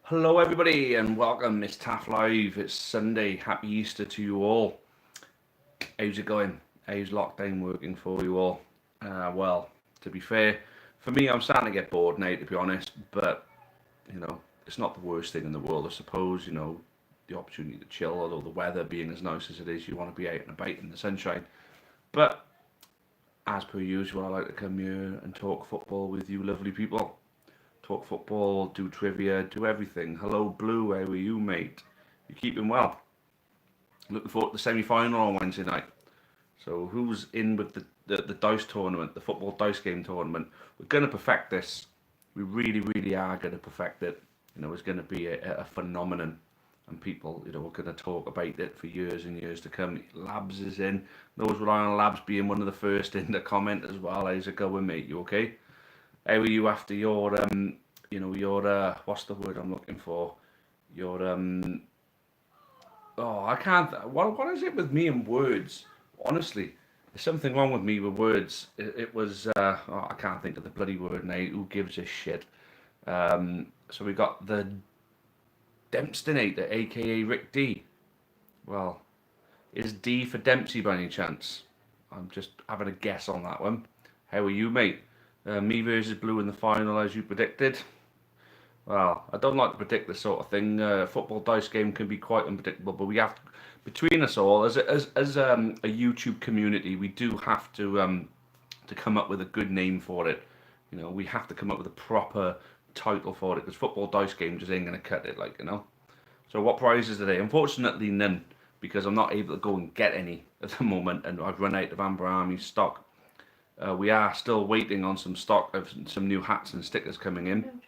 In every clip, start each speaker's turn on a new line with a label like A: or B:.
A: Hello, everybody, and welcome. It's Taff Live. It's Sunday. Happy Easter to you all. How's it going? How's lockdown working for you all? Well, to be fair, for me, I'm starting to get bored now, to be honest. But it's not the worst thing in the world, I suppose. The opportunity to chill, although the weather being as nice as it is, you want to be out and about in the sunshine. But as per usual, I like to come here and talk football with you, lovely people. Talk football, do trivia, do everything. Hello, Blue. How are you, mate? You keeping well? Looking forward to the semi-final on Wednesday night. So who's in with the dice tournament, the football dice game tournament? We're going to perfect this. We really, really are going to perfect it. It's going to be a phenomenon. And people, we're going to talk about it for years and years to come. Labs is in. Those rely on Labs being one of the first in the comment as well. How's it going, mate? You okay? How are you after your your what's the word I'm looking for? Your oh, I can't. What is it with me and words? Honestly, there's something wrong with me with words. It was oh, I can't think of the bloody word now. Who gives a shit? So we got the Dempsternator, aka Rick D. Well, is D for Dempsey by any chance? I'm just having a guess on that one. How are you, mate? Me versus Blue in the final, as you predicted. Well, I don't like to predict this sort of thing. Football dice game can be quite unpredictable, but we have to, between us all, as a YouTube community, we do have to come up with a good name for it. We have to come up with a proper title for it because football dice game just ain't gonna cut it, So what prizes today? Unfortunately, none because I'm not able to go and get any at the moment, and I've run out of Amber Army stock. We are still waiting on some stock of some new hats and stickers coming in,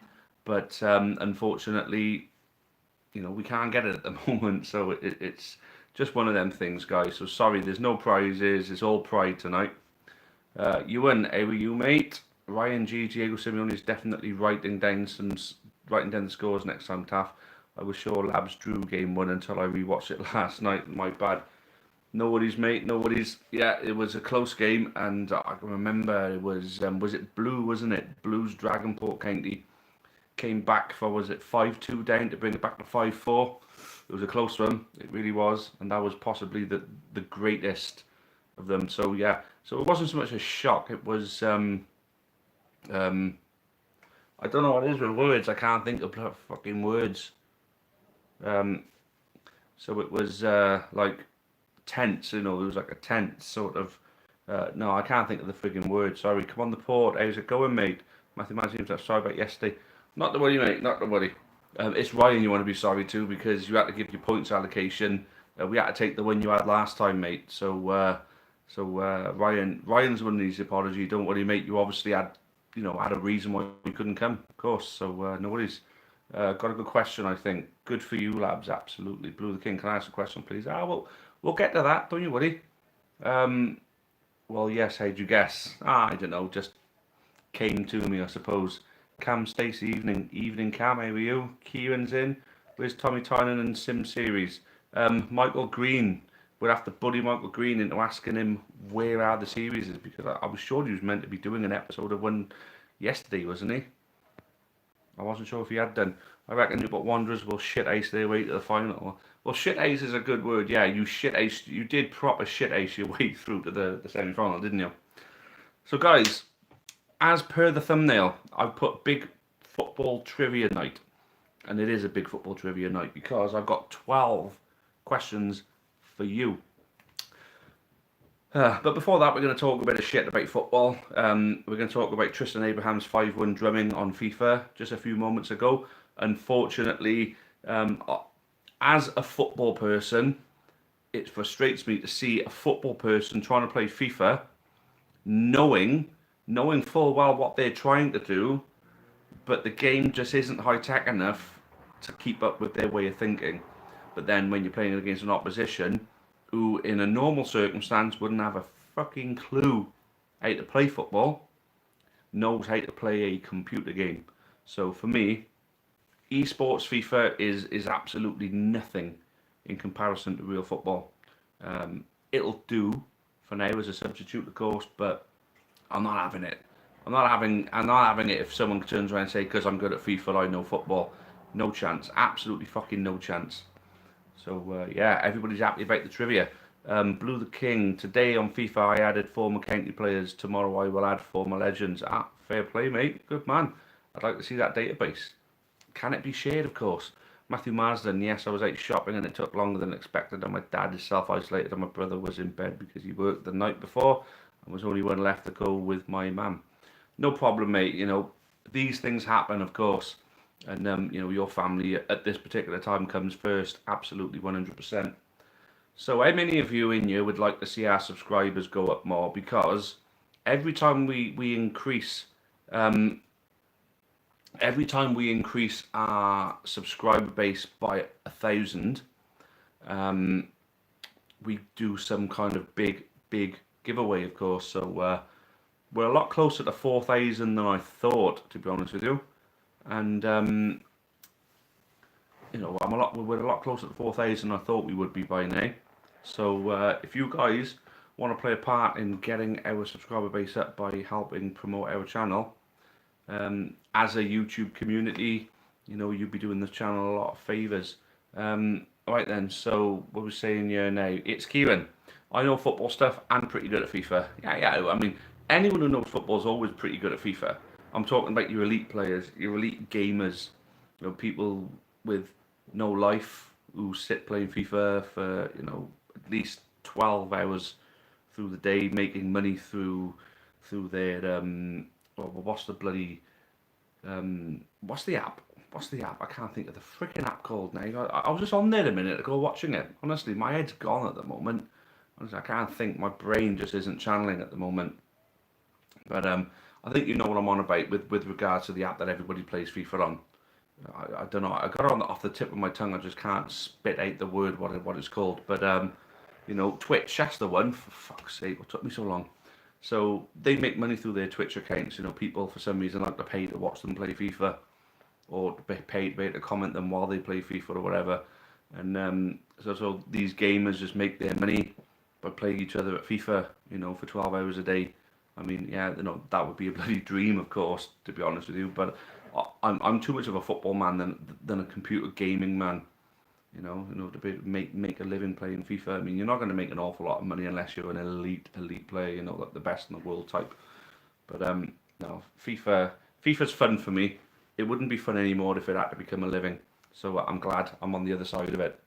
A: but unfortunately, we can't get it at the moment. So it's just one of them things, guys. So sorry, there's no prizes. It's all pride tonight. Ewan, how are you, mate? Ryan G. Diego Simeone is definitely writing down the scores next time, Taff. I was sure Labs drew game one until I rewatched it last night. My bad. Nobody's, mate. Nobody's. Yeah, it was a close game, and I can remember it was it Blue, wasn't it? Blues Dragonport County came back for, was it 5-2 down to bring it back to 5-4. It was a close one. It really was, and that was possibly the greatest of them. So yeah, so it wasn't so much a shock. It was I don't know what it is with words. I can't think of fucking words. Um, so it was like tense, it was like a tense sort of. No, I can't think of the frigging word. Sorry. Come on, the port. How's it going, mate? Matthew seems to have sorry about yesterday. Not to worry, mate. Not to worry. It's Ryan you want to be sorry to because you had to give your points allocation. We had to take the one you had last time, mate. So Ryan's one needs apology. Don't worry, mate. You obviously had a reason why you couldn't come, of course. So no worries. Got a good question, I think. Good for you, Labs. Absolutely. Blue the King, can I ask a question, please? Well, we'll get to that. Don't you worry. Um, well, yes. How'd you guess? I don't know. Just came to me, I suppose. Cam Stacey, evening. Cam, how are you? Kieran's in. Where's Tommy Tynan and Sim Series? Michael Green. We'll have to bully Michael Green into asking him where are the series because I was sure he was meant to be doing an episode of one yesterday, wasn't he? I wasn't sure if he had done. I reckon Newport Wanderers will shit ace their way to the final. Well, shit ace is a good word. Yeah, you shit ace. You did proper shit ace your way through to the semi final, didn't you? So, guys, as per the thumbnail, I've put big football trivia night, and it is a big football trivia night because I've got 12 questions for you. But before that, we're going to talk a bit of shit about football. We're going to talk about Tristan Abraham's 5-1 drumming on FIFA just a few moments ago. Unfortunately, as a football person, it frustrates me to see a football person trying to play FIFA, knowing full well what they're trying to do, but the game just isn't high tech enough to keep up with their way of thinking. But then when you're playing against an opposition who, in a normal circumstance, wouldn't have a fucking clue how to play football, knows how to play a computer game. So for me, esports FIFA is absolutely nothing in comparison to real football. It'll do for now as a substitute, of course, but I'm not having it. I'm not having it if someone turns around and say, because I'm good at FIFA, I know football. No chance. Absolutely fucking no chance. So yeah, everybody's happy about the trivia. Blue the King. Today on FIFA I added former county players. Tomorrow I will add former legends. Ah, fair play, mate. Good man. I'd like to see that database. Can it be shared, of course? Matthew Marsden. Yes, I was out shopping and it took longer than expected. And my dad is self-isolated and my brother was in bed because he worked the night before and was only one left to go with my mum. No problem, mate. These things happen, of course. And your family at this particular time comes first, absolutely 100%. So how many of you in here would like to see our subscribers go up more? Because every time we increase, every time we increase our subscriber base by 1,000, we do some kind of big giveaway, of course. So we're a lot closer to 4,000 than I thought, to be honest with you. And we're a lot closer to 4,000 than I thought we would be by now. So if you guys want to play a part in getting our subscriber base up by helping promote our channel, as a YouTube community, you'd be doing the channel a lot of favours. Right then, so what we're saying here now, it's Kieran. I know football stuff and pretty good at FIFA. Yeah, I mean, anyone who knows football is always pretty good at FIFA. I'm talking about your elite players, your elite gamers, people with no life who sit playing FIFA for, at least 12 hours through the day, making money through their what's the bloody what's the app? What's the app? I can't think of the freaking app called now. I was just on there a minute ago watching it. Honestly, my head's gone at the moment. Honestly, I can't think. My brain just isn't channeling at the moment. But I think you know what I'm on about with regards to the app that everybody plays FIFA on. I don't know. I got it off the tip of my tongue. I just can't spit out the word what it's called. But Twitch. That's the one. For fuck's sake, what took me so long? So they make money through their Twitch accounts. People for some reason like to pay to watch them play FIFA, or pay to comment them while they play FIFA or whatever. And so these gamers just make their money by playing each other at FIFA. For 12 hours a day. I mean, yeah, that would be a bloody dream, of course, to be honest with you. But I'm too much of a football man than a computer gaming man. To make a living playing FIFA. I mean, you're not going to make an awful lot of money unless you're an elite player. Like the best in the world type. But no, FIFA's fun for me. It wouldn't be fun anymore if it had to become a living. So I'm glad I'm on the other side of it.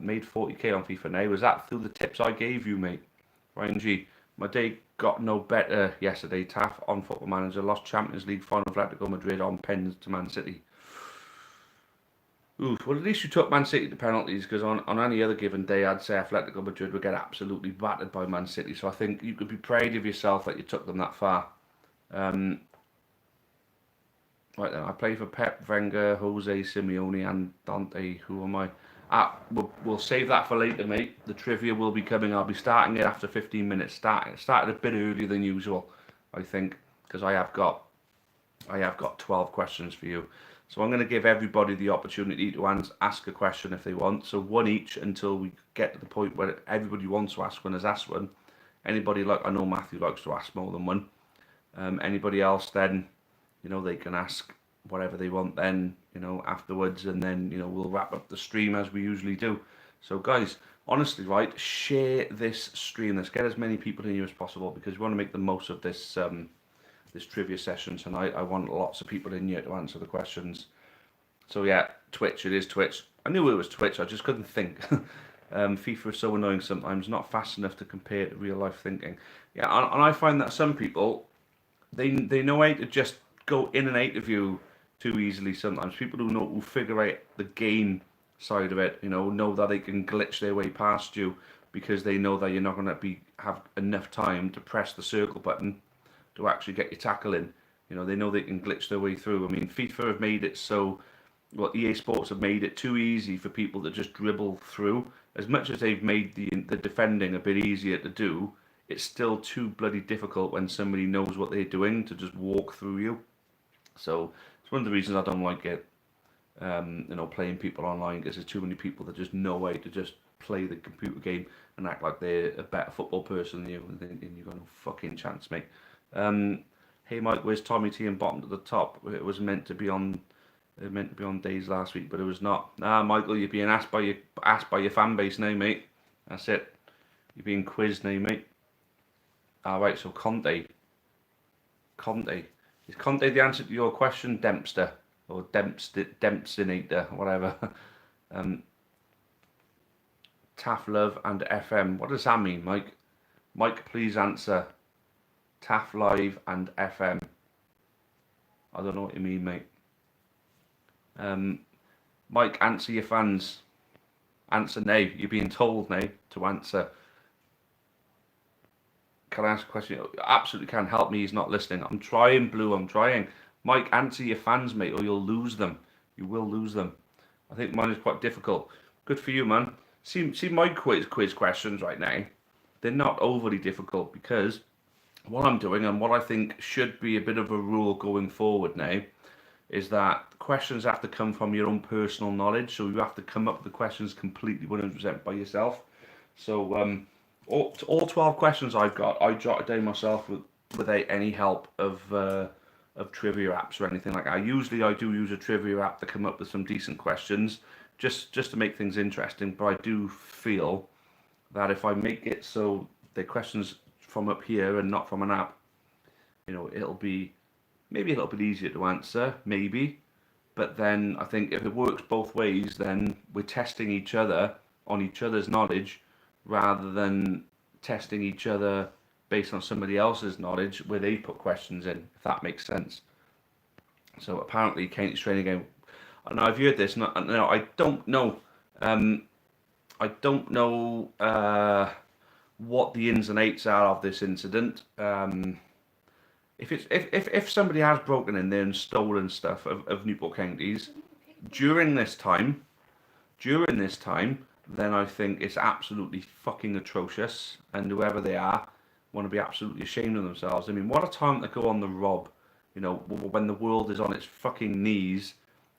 A: Made 40k on FIFA now. Was that through the tips I gave you, mate? Ryan G. My day got no better yesterday. Taff on Football Manager lost Champions League final Atletico Madrid on pens to Man City. Oof, well, at least you took Man City to penalties, because on any other given day, I'd say Atletico Madrid would get absolutely battered by Man City. So I think you could be proud of yourself that you took them that far. Right then, I play for Pep, Wenger, Jose, Simeone, and Dante. Who am I? We'll save that for later, mate. The trivia will be coming. I'll be starting it after 15 minutes. Started a bit earlier than usual, I think, because I have got 12 questions for you. So I'm going to give everybody the opportunity to ask a question if they want. So one each until we get to the point where everybody wants to ask one has asked one. Anybody I know Matthew likes to ask more than one. Anybody else then, they can ask whatever they want then, afterwards, and then, we'll wrap up the stream as we usually do. So guys, honestly, right, share this stream. Let's get as many people in here as possible, because we want to make the most of this this trivia session tonight. I want lots of people in here to answer the questions. So yeah, Twitch, it is Twitch. I knew it was Twitch, I just couldn't think. FIFA is so annoying sometimes, not fast enough to compare to real life thinking. Yeah, and I find that some people, they know how to just go in and out of you too easily sometimes. People who figure out the game side of it, know that they can glitch their way past you because they know that you're not going to have enough time to press the circle button to actually get your tackle in. They know they can glitch their way through. I mean, FIFA have made it so, EA Sports have made it too easy for people to just dribble through. As much as they've made the defending a bit easier to do, it's still too bloody difficult when somebody knows what they're doing to just walk through you. So it's one of the reasons I don't like it, playing people online, because there's too many people that just know how to just play the computer game and act like they're a better football person than you, and you've got no fucking chance, mate. Hey Mike, where's Tommy T and bottom to the top? It was meant to be on It meant to be on days last week, but it was not. Ah, Michael, you're being asked by your fan base now, mate. That's it. You're being quizzed now, mate. All right, so Conte. Is Conte the answer to your question, Dempster? Or Dempstinator, whatever. Taff Love and FM. What does that mean, Mike? Mike, please answer. Taff Live and FM. I don't know what you mean, mate. Mike, answer your fans. Answer now. You're being told now to answer. Can I ask a question? Absolutely can. Help me. He's not listening. I'm trying, Blue. I'm trying. Mike, answer your fans, mate, or you'll lose them. You will lose them. I think mine is quite difficult. Good for you, man. See my quiz questions right now. They're not overly difficult because what I'm doing and what I think should be a bit of a rule going forward now is that questions have to come from your own personal knowledge. So you have to come up with the questions completely 100% by yourself. So all 12 questions I've got, I jotted down myself without any help of trivia apps or anything like that. I do use a trivia app to come up with some decent questions, just to make things interesting. But I do feel that if I make it so the questions from up here and not from an app, it'll be maybe a little bit easier to answer, maybe. But then I think if it works both ways, then we're testing each other on each other's knowledge rather than testing each other based on somebody else's knowledge where they put questions in, if that makes sense. So apparently Kane's training game. Now I've heard this. No, I don't know. I don't know what the ins and outs are of this incident. If somebody has broken in there and stolen stuff of Newport County's during this time, then I think it's absolutely fucking atrocious, and whoever they are want to be absolutely ashamed of themselves. I mean, what a time to go on the rob, when the world is on its fucking knees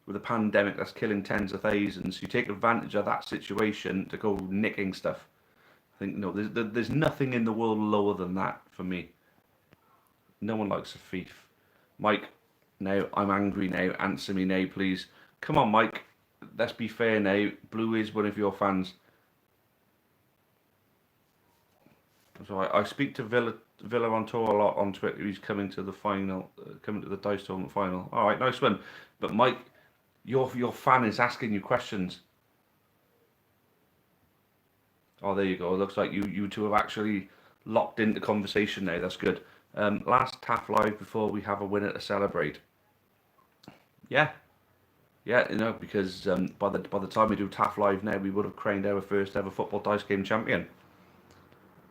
A: with a pandemic that's killing tens of thousands. You take advantage of that situation to go nicking stuff. I think, there's nothing in the world lower than that for me. No one likes a thief. Mike, now I'm angry now. Answer me now, please. Come on, Mike. Let's be fair now. Blue is one of your fans. So I speak to Villa on tour a lot on Twitter. He's coming to the final, coming to the Dice Tournament final. All right, nice one. But Mike, your fan is asking you questions. Oh, there you go. It looks like you two have actually locked into conversation now. That's good. Last Taff Live before we have a winner to celebrate. Yeah, because by the time we do Taff Live now, we would have crowned our first ever football dice game champion.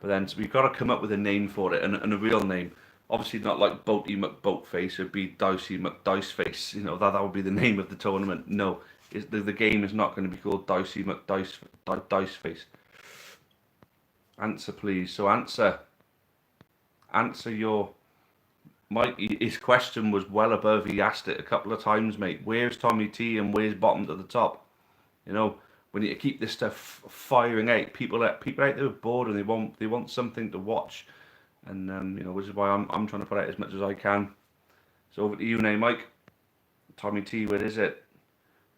A: But then so we've got to come up with a name for it and a real name. Obviously not like Boaty McBoatface. It'd be Dicey McDiceface. That would be the name of the tournament. No, the game is not going to be called Dicey McDiceface. Answer, please. So answer your... Mike, his question was well above. He asked it a couple of times, mate. Where's Tommy T and where's bottom to the top? We need to keep this stuff firing out. People out there are bored and they want something to watch, and which is why I'm trying to put out as much as I can. So over to you now, Mike. Tommy T, where is it?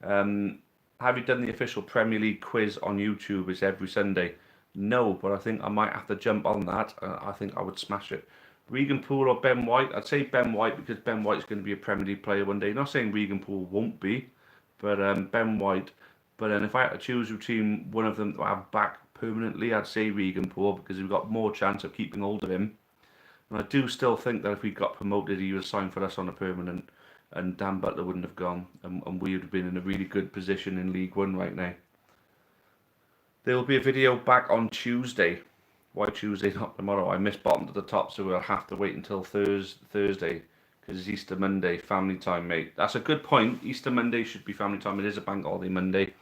A: Have you done the official Premier League quiz on YouTube? It's every Sunday. No, but I think I might have to jump on that. I think I would smash it. Regan Poole or Ben White? I'd say Ben White because Ben White's going to be a Premier League player one day. Not saying Regan Poole won't be, but Ben White. But then if I had to choose between one of them to have back permanently, I'd say Regan Poole because we've got more chance of keeping hold of him. And I do still think that if we got promoted, he would sign for us on a permanent, and Dan Butler wouldn't have gone, and we would have been in a really good position in League One right now. There will be a video back on Tuesday. Why Tuesday, not tomorrow? I missed bottom to the top, so we'll have to wait until Thursday because it's Easter Monday, family time, mate. That's a good point. Easter Monday should be family time. It is a bank holiday Monday.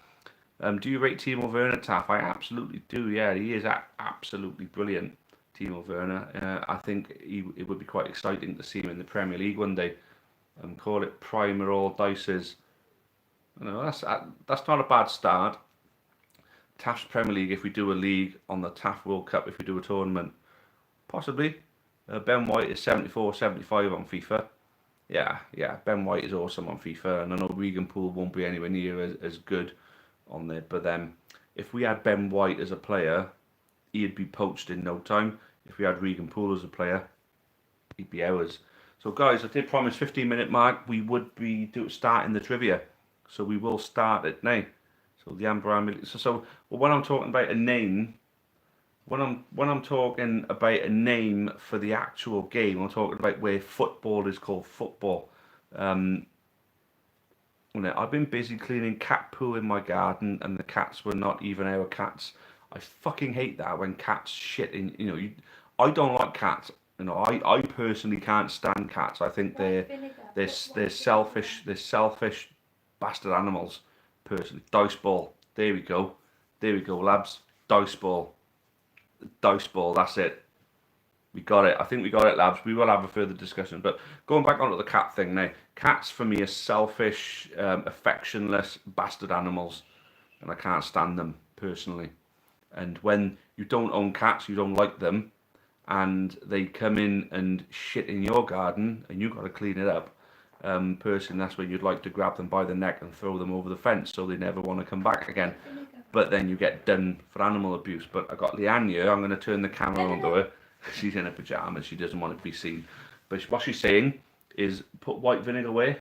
A: Do you rate Timo Werner, Taff? I absolutely do. Yeah, he is absolutely brilliant, Timo Werner. I think it would be quite exciting to see him in the Premier League one day and call it Primer All Dices. That's not a bad start. Taff's Premier League, if we do a league on the Taff World Cup, if we do a tournament, possibly. Ben White is 74, 75 on FIFA. Yeah. Ben White is awesome on FIFA, and I know Regan Poole won't be anywhere near as good on there. But then, if we had Ben White as a player, he'd be poached in no time. If we had Regan Poole as a player, he'd be ours. So guys, I did promise 15-minute mark we would be starting the trivia. So we will start it now. So the Amber so when I'm talking about a name, when I'm talking about a name for the actual game, I'm talking about where football is called football. I've been busy cleaning cat poo in my garden, and the cats were not even our cats. I fucking hate that when cats shit in. I don't like cats. I personally can't stand cats. I think they're selfish. They're selfish bastard animals. Personally, dice ball. There we go. There we go, lads. Dice ball. Dice ball. That's it. We got it. I think we got it, labs. We will have a further discussion. But going back onto the cat thing now, cats for me are selfish, affectionless bastard animals, and I can't stand them personally. And when you don't own cats, you don't like them, and they come in and shit in your garden, and you've got to clean it up. Personally, that's when you'd like to grab them by the neck and throw them over the fence so they never want to come back again. But then you get done for animal abuse. But I got Leanne here. I'm going to turn the camera onto her. She's in her pajamas. She doesn't want to be seen. But what she's saying is put white vinegar away.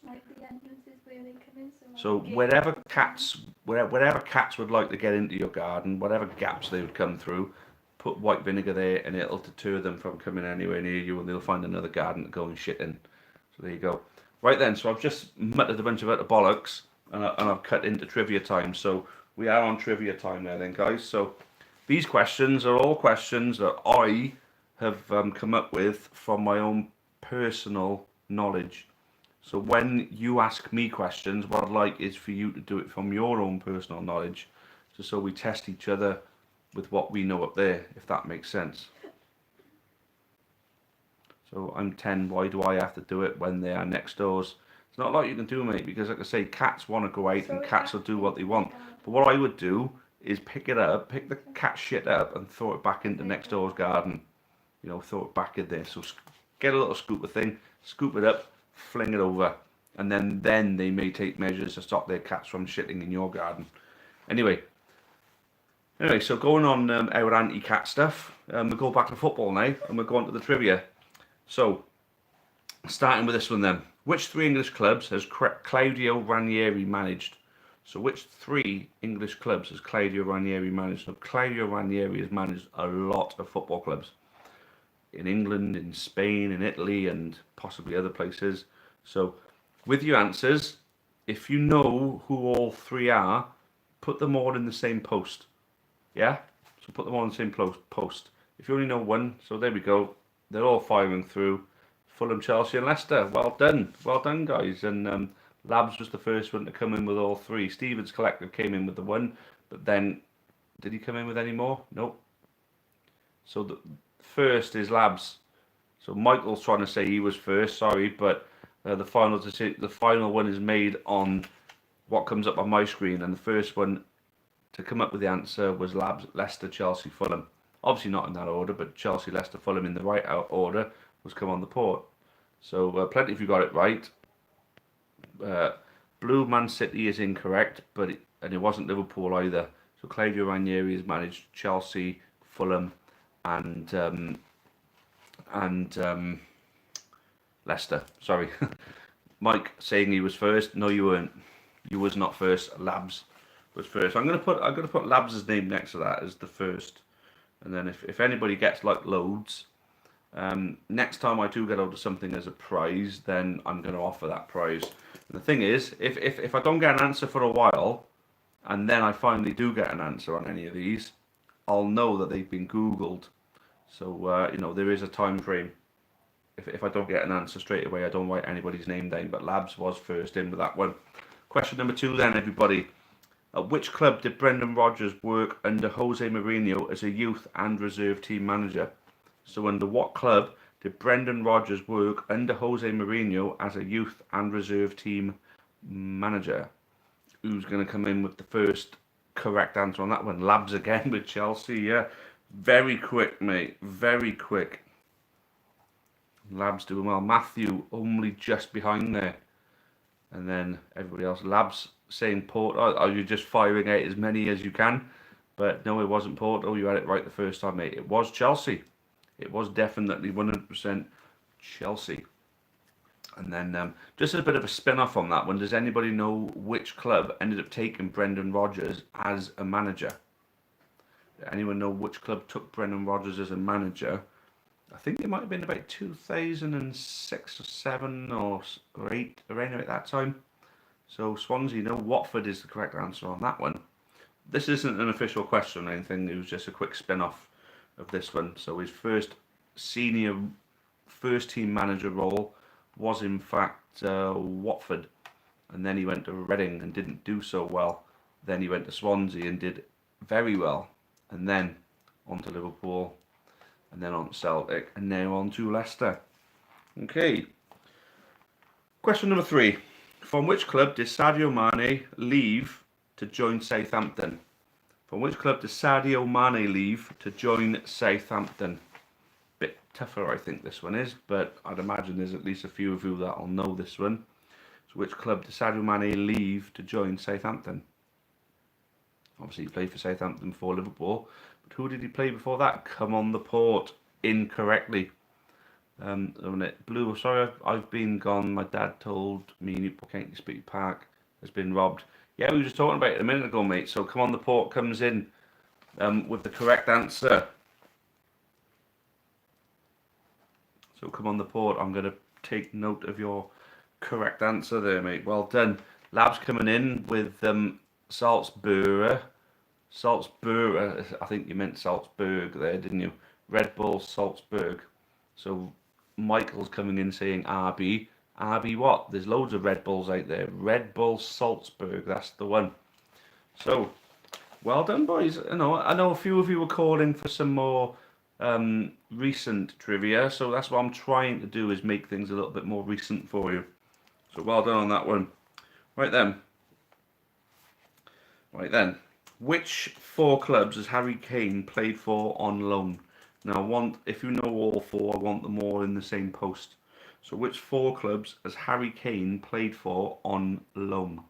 B: Like the entrances where they come in.
A: So wherever cats would like to get into your garden, whatever gaps they would come through, put white vinegar there, and it'll deter them from coming anywhere near you, and they'll find another garden to go and shit in. So there you go. Right then, so I've just muttered a bunch of utter bollocks, and I've cut into trivia time. So we are on trivia time now then, guys. So these questions are all questions that I have come up with from my own personal knowledge. So when you ask me questions, what I'd like is for you to do it from your own personal knowledge, just so we test each other with what we know up there, if that makes sense. So I'm 10, why do I have to do it when they are next doors? It's not like you can do, mate, because like I say, cats want to go out and cats will do what they want. But what I would do is pick the cat shit up and throw it back into next door's garden. Throw it back in there. So get a little scooper thing, scoop it up, fling it over, and then they may take measures to stop their cats from shitting in your garden. Anyway, so going on our anti-cat stuff, we'll go back to football now, and we'll go on to the trivia. So, starting with this one then. Which 3 English clubs has Claudio Ranieri managed? So which 3 English clubs has Claudio Ranieri managed? So Claudio Ranieri has managed a lot of football clubs. In England, in Spain, in Italy, and possibly other places. So, with your answers, if you know who all 3 are, put them all in the same post. Yeah? So put them all in the same post. If you only know one, so there we go. They're all firing through. Fulham, Chelsea and Leicester. Well done. Well done, guys. And Labs was the first one to come in with all 3. Stevens Collective came in with the 1. But then, did he come in with any more? Nope. So the first is Labs. So Michael's trying to say he was first. Sorry, but the final one is made on what comes up on my screen. And the first one to come up with the answer was Labs, Leicester, Chelsea, Fulham. Obviously not in that order, but Chelsea, Leicester, Fulham in the right order was come on the port. So plenty of you got it right. Blue Man City is incorrect, and it wasn't Liverpool either. So Claudio Ranieri has managed Chelsea, Fulham, and Leicester. Sorry, Mike saying he was first. No, you weren't. You was not first. Labs was first. I'm gonna put Labs' name next to that as the first, and then if anybody gets like loads, next time I do get out of something as a prize, then I'm gonna offer that prize. And the thing is, if I don't get an answer for a while, and then I finally do get an answer on any of these, I'll know that they've been Googled. So there is a time frame. If I don't get an answer straight away, I don't write anybody's name down. But Labs was first in with that one. Question number 2 then, everybody. At which club did Brendan Rodgers work under Jose Mourinho as a youth and reserve team manager? So under what club did Brendan Rodgers work under Jose Mourinho as a youth and reserve team manager? Who's going to come in with the first correct answer on that one? Labs again with Chelsea, yeah. Very quick, mate. Very quick. Labs doing well. Matthew only just behind there. And then everybody else. Labs saying Porto. Are you just firing out as many as you can? But no, it wasn't Porto. You had it right the first time, mate. It was Chelsea. It was definitely 100% Chelsea. And then just a bit of a spin-off on that one. Does anybody know which club ended up taking Brendan Rodgers as a manager? Anyone know which club took Brendan Rodgers as a manager? I think it might have been about 2006 or 7 or 8, around about that time. So Swansea, no, Watford is the correct answer on that one. This isn't an official question or anything. It was just a quick spin-off of this one. So his first senior first-team manager role was in fact Watford. And then he went to Reading and didn't do so well. Then he went to Swansea and did very well. And then on to Liverpool. And then on to Celtic. And now on to Leicester. Okay. Question number 3. From which club did Sadio Mane leave to join Southampton? From which club did Sadio Mane leave to join Southampton? Bit tougher, I think, this one is. But I'd imagine there's at least a few of you that'll know this one. So which club did Sadio Mane leave to join Southampton? Obviously, he played for Southampton before Liverpool. But who did he play before that? Come on the Port. Incorrectly. Blue, sorry, I've been gone. My dad told me Newport County Speed Park has been robbed. Yeah, we were just talking about it a minute ago, mate. So Come on the Port comes in with the correct answer. So Come on the Port, I'm going to take note of your correct answer there, mate. Well done. Labs coming in with Salzburg. Salzburg, I think you meant Salzburg there, didn't you? Red Bull Salzburg. So Michael's coming in saying RB. RB what? There's loads of Red Bulls out there. Red Bull Salzburg, that's the one. So, well done, boys. I know a few of you were calling for some more recent trivia, so that's what I'm trying to do, is make things a little bit more recent for you. So well done on that one. Right then. Which 4 clubs has Harry Kane played for on loan? Now, if you know all 4, I want them all in the same post. So which 4 clubs has Harry Kane played for on loan?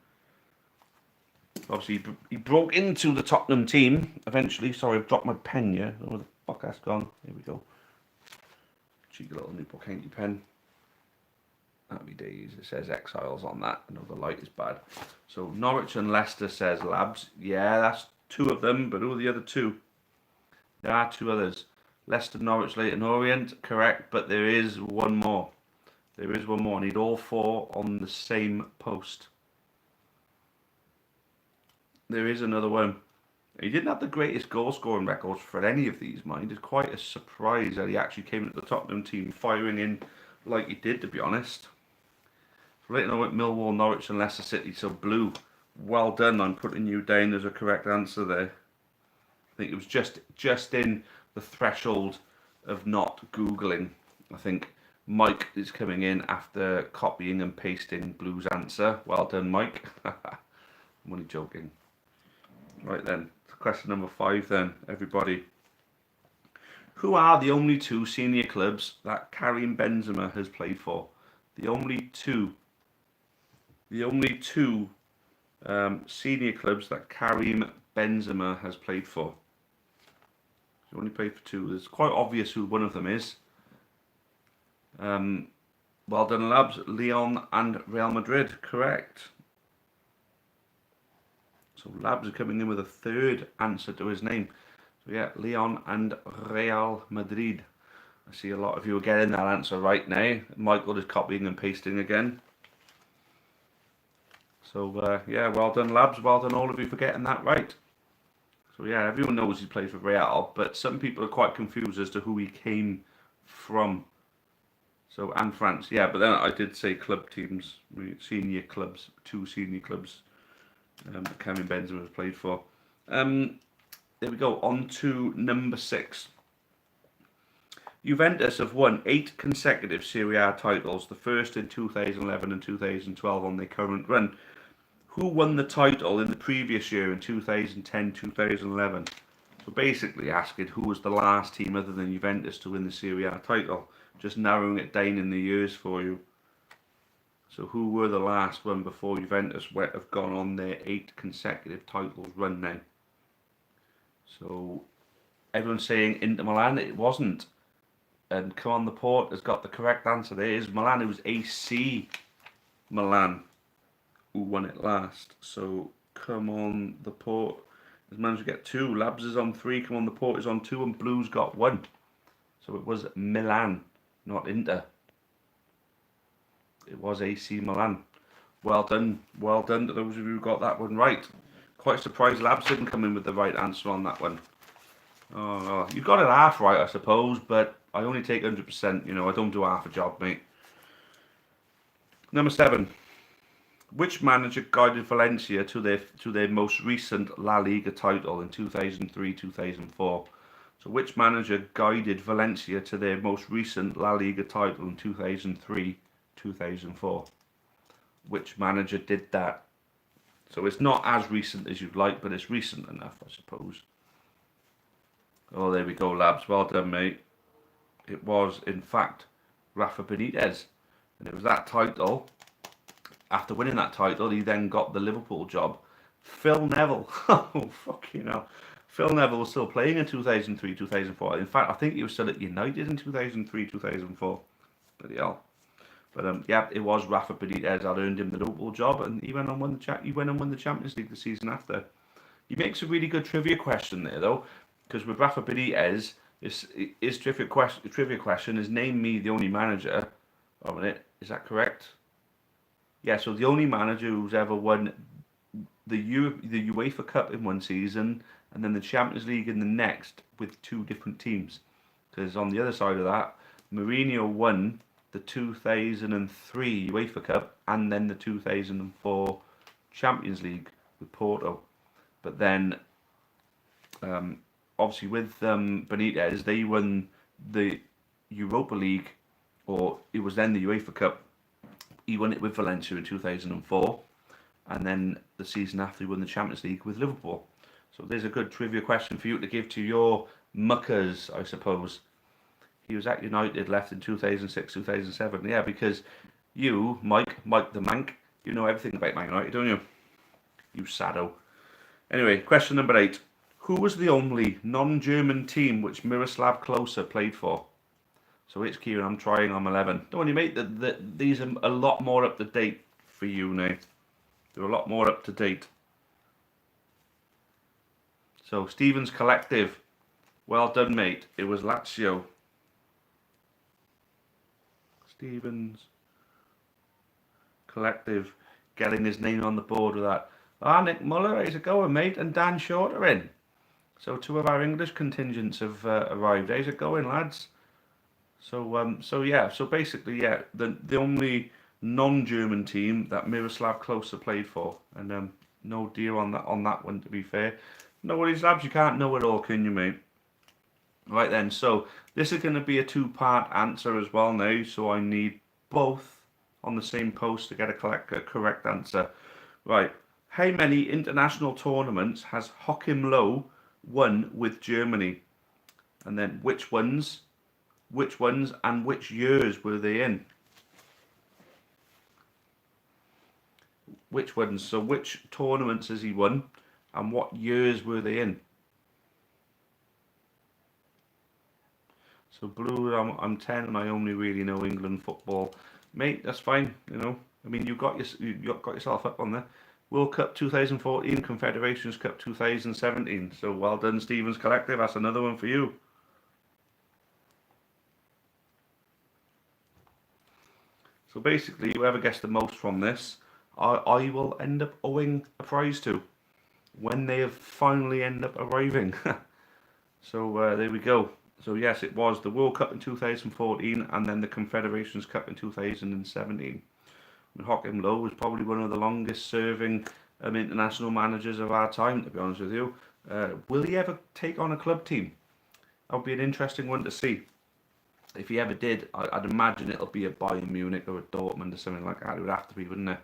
A: Obviously, he broke into the Tottenham team eventually. Sorry, I've dropped my pen here. Where the fuck that's gone? Here we go. Cheeky little Newport County pen. Happy days. It says Exiles on that. I know the light is bad. So Norwich and Leicester says Labs. Yeah, that's 2 of them. But who are the other 2? There are 2 others. Leicester, Norwich, Leyton Orient. Correct. But there is one more. I need all 4 on the same post. There is another one. He didn't have the greatest goal scoring records for any of these, mind. It's quite a surprise that he actually came into the Tottenham team firing in like he did, to be honest. So Leyton Orient, Millwall, Norwich and Leicester City. So Blue, well done. I'm putting you down as a correct answer there. I think it was just in the threshold of not Googling. I think Mike is coming in after copying and pasting Blue's answer. Well done, Mike. I'm only joking. Right then, question number 5 then, everybody. Who are the only 2 senior clubs that Karim Benzema has played for? The only two senior clubs that Karim Benzema has played for. He's only played for 2. It's quite obvious who one of them is. Well done, Labs. Lyon and Real Madrid, correct. So Labs are coming in with a 3rd answer to his name. So yeah, Lyon and Real Madrid. I see a lot of you are getting that answer right now. Michael is copying and pasting again. So yeah, well done, Labs. Well done all of you for getting that right. So yeah, everyone knows he plays for Real, but some people are quite confused as to who he came from. So, and France, yeah, but then I did say club teams, senior clubs, 2 senior clubs that Karim Benzema has played for. There we go, on to number 6. Juventus have won 8 consecutive Serie A titles, the first in 2011 and 2012 on their current run. Who won the title in the previous year in 2010-2011? So basically asking who was the last team other than Juventus to win the Serie A title. just narrowing it down in the years for you. So who were the last one before Juventus have gone on their 8 consecutive titles run now? So everyone's saying Inter Milan. It wasn't. And Come On The Port has got the correct answer. There is Milan. It was AC Milan who won it last. So Come On The Port has managed to get 2. Labs is on 3. Come On The Port is on 2. And Blues got 1. So it was Milan, not Inter. It was AC Milan. Well done to those of you who got that one right. Quite surprised Labs didn't come in with the right answer on that one. Oh, you got it half right, I suppose, but I only take 100%. You know, I don't do half a job, mate. Number 7. Which manager guided Valencia to their most recent La Liga title in 2003-2004? So which manager guided Valencia to their most recent La Liga title in 2003-2004? Which manager did that? So it's not as recent as you'd like, but it's recent enough, I suppose. Oh, there we go, Labs. Well done, mate. It was, in fact, Rafa Benitez. And it was that title. After winning that title, he then got the Liverpool job. Phil Neville. Oh, fucking hell. Phil Neville was still playing in 2003-2004. In fact, I think he was still at United in 2003-2004. Bloody hell. But yeah, it was Rafa Benitez that earned him the Liverpool job, and he went and won the Champions League the season after. He makes a really good trivia question there, though, because with Rafa Benitez, his trivia question is name me the only manager of it. Is that correct? Yeah, so the only manager who's ever won the UEFA Cup in one season and then the Champions League in the next with 2 different teams. Because on the other side of that, Mourinho won the 2003 UEFA Cup and then the 2004 Champions League with Porto. But then, obviously with Benitez, they won the Europa League, or it was then the UEFA Cup. He won it with Valencia in 2004, and then the season after he won the Champions League with Liverpool. So there's a good trivia question for you to give to your muckers, I suppose. He was at United, left in 2006, 2007. Yeah, because you, Mike the Mank, you know everything about Man United, don't you? You sado. Anyway, question number 8. Who was the only non-German team which Miroslav Klose played for? So it's Kieran, I'm trying, I'm 11. Don't worry, mate, these are a lot more up to date for you now. They're a lot more up to date. So, Stevens Collective. Well done, mate. It was Lazio. Stevens Collective getting his name on the board with that. Nick Muller, how's it going, mate? And Dan Short are in. So 2 of our English contingents have arrived. How's it going, lads? So yeah. So basically, yeah, the only non-German team that Miroslav Klose played for, and no deal on that one, to be fair. No worries, lads. You can't know it all, can you, mate? Right then. So this is going to be a 2-part answer as well now. So I need both on the same post to get a correct answer. Right. How many international tournaments has Joachim Löw won with Germany? And then which ones and which years were they in? Which ones? So which tournaments has he won and what years were they in? So Blue, I'm 10 and I only really know England football. Mate, that's fine, you know. I mean, you got yourself up on there. World Cup 2014, Confederations Cup 2017. So well done, Stevens Collective. That's another one for you. So basically, whoever gets the most from this, I will end up owing a prize to when they have finally end up arriving. So there we go. So yes, it was the World Cup in 2014 and then the Confederations Cup in 2017. Joachim Löw was probably one of the longest serving international managers of our time, to be honest with you. Will he ever take on a club team? That would be an interesting one to see. If he ever did, I'd imagine it'll be a Bayern Munich or a Dortmund or something like that. It would have to be, wouldn't it?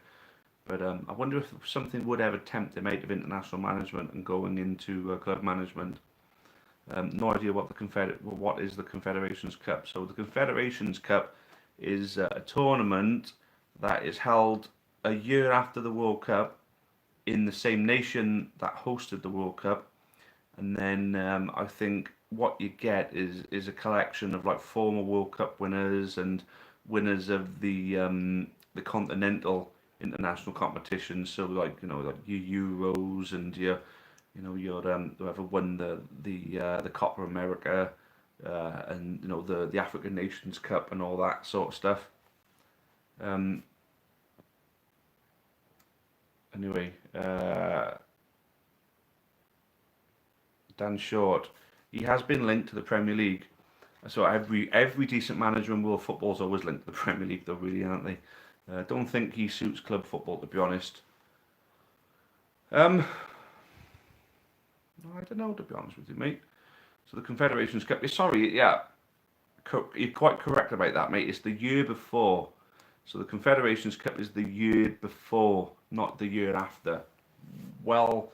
A: But I wonder if something would ever tempt him out of international management and going into club management. No idea what what is the Confederations Cup. So the Confederations Cup is a tournament that is held a year after the World Cup in the same nation that hosted the World Cup, and then I think what you get is a collection of like former World Cup winners and winners of the continental international competitions. So like like your Euros and your whoever won the Copa America, and the African Nations Cup and all that sort of stuff. Um, anyway, Dan Short, he has been linked to the Premier League. So every decent manager in world football is always linked to the Premier League, though, really, aren't they? Don't think he suits club football, to be honest. I don't know, to be honest with you, mate. So the Confederations Cup. Sorry, yeah, you're quite correct about that, mate. It's the year before. So the Confederations Cup is the year before, not the year after. Well,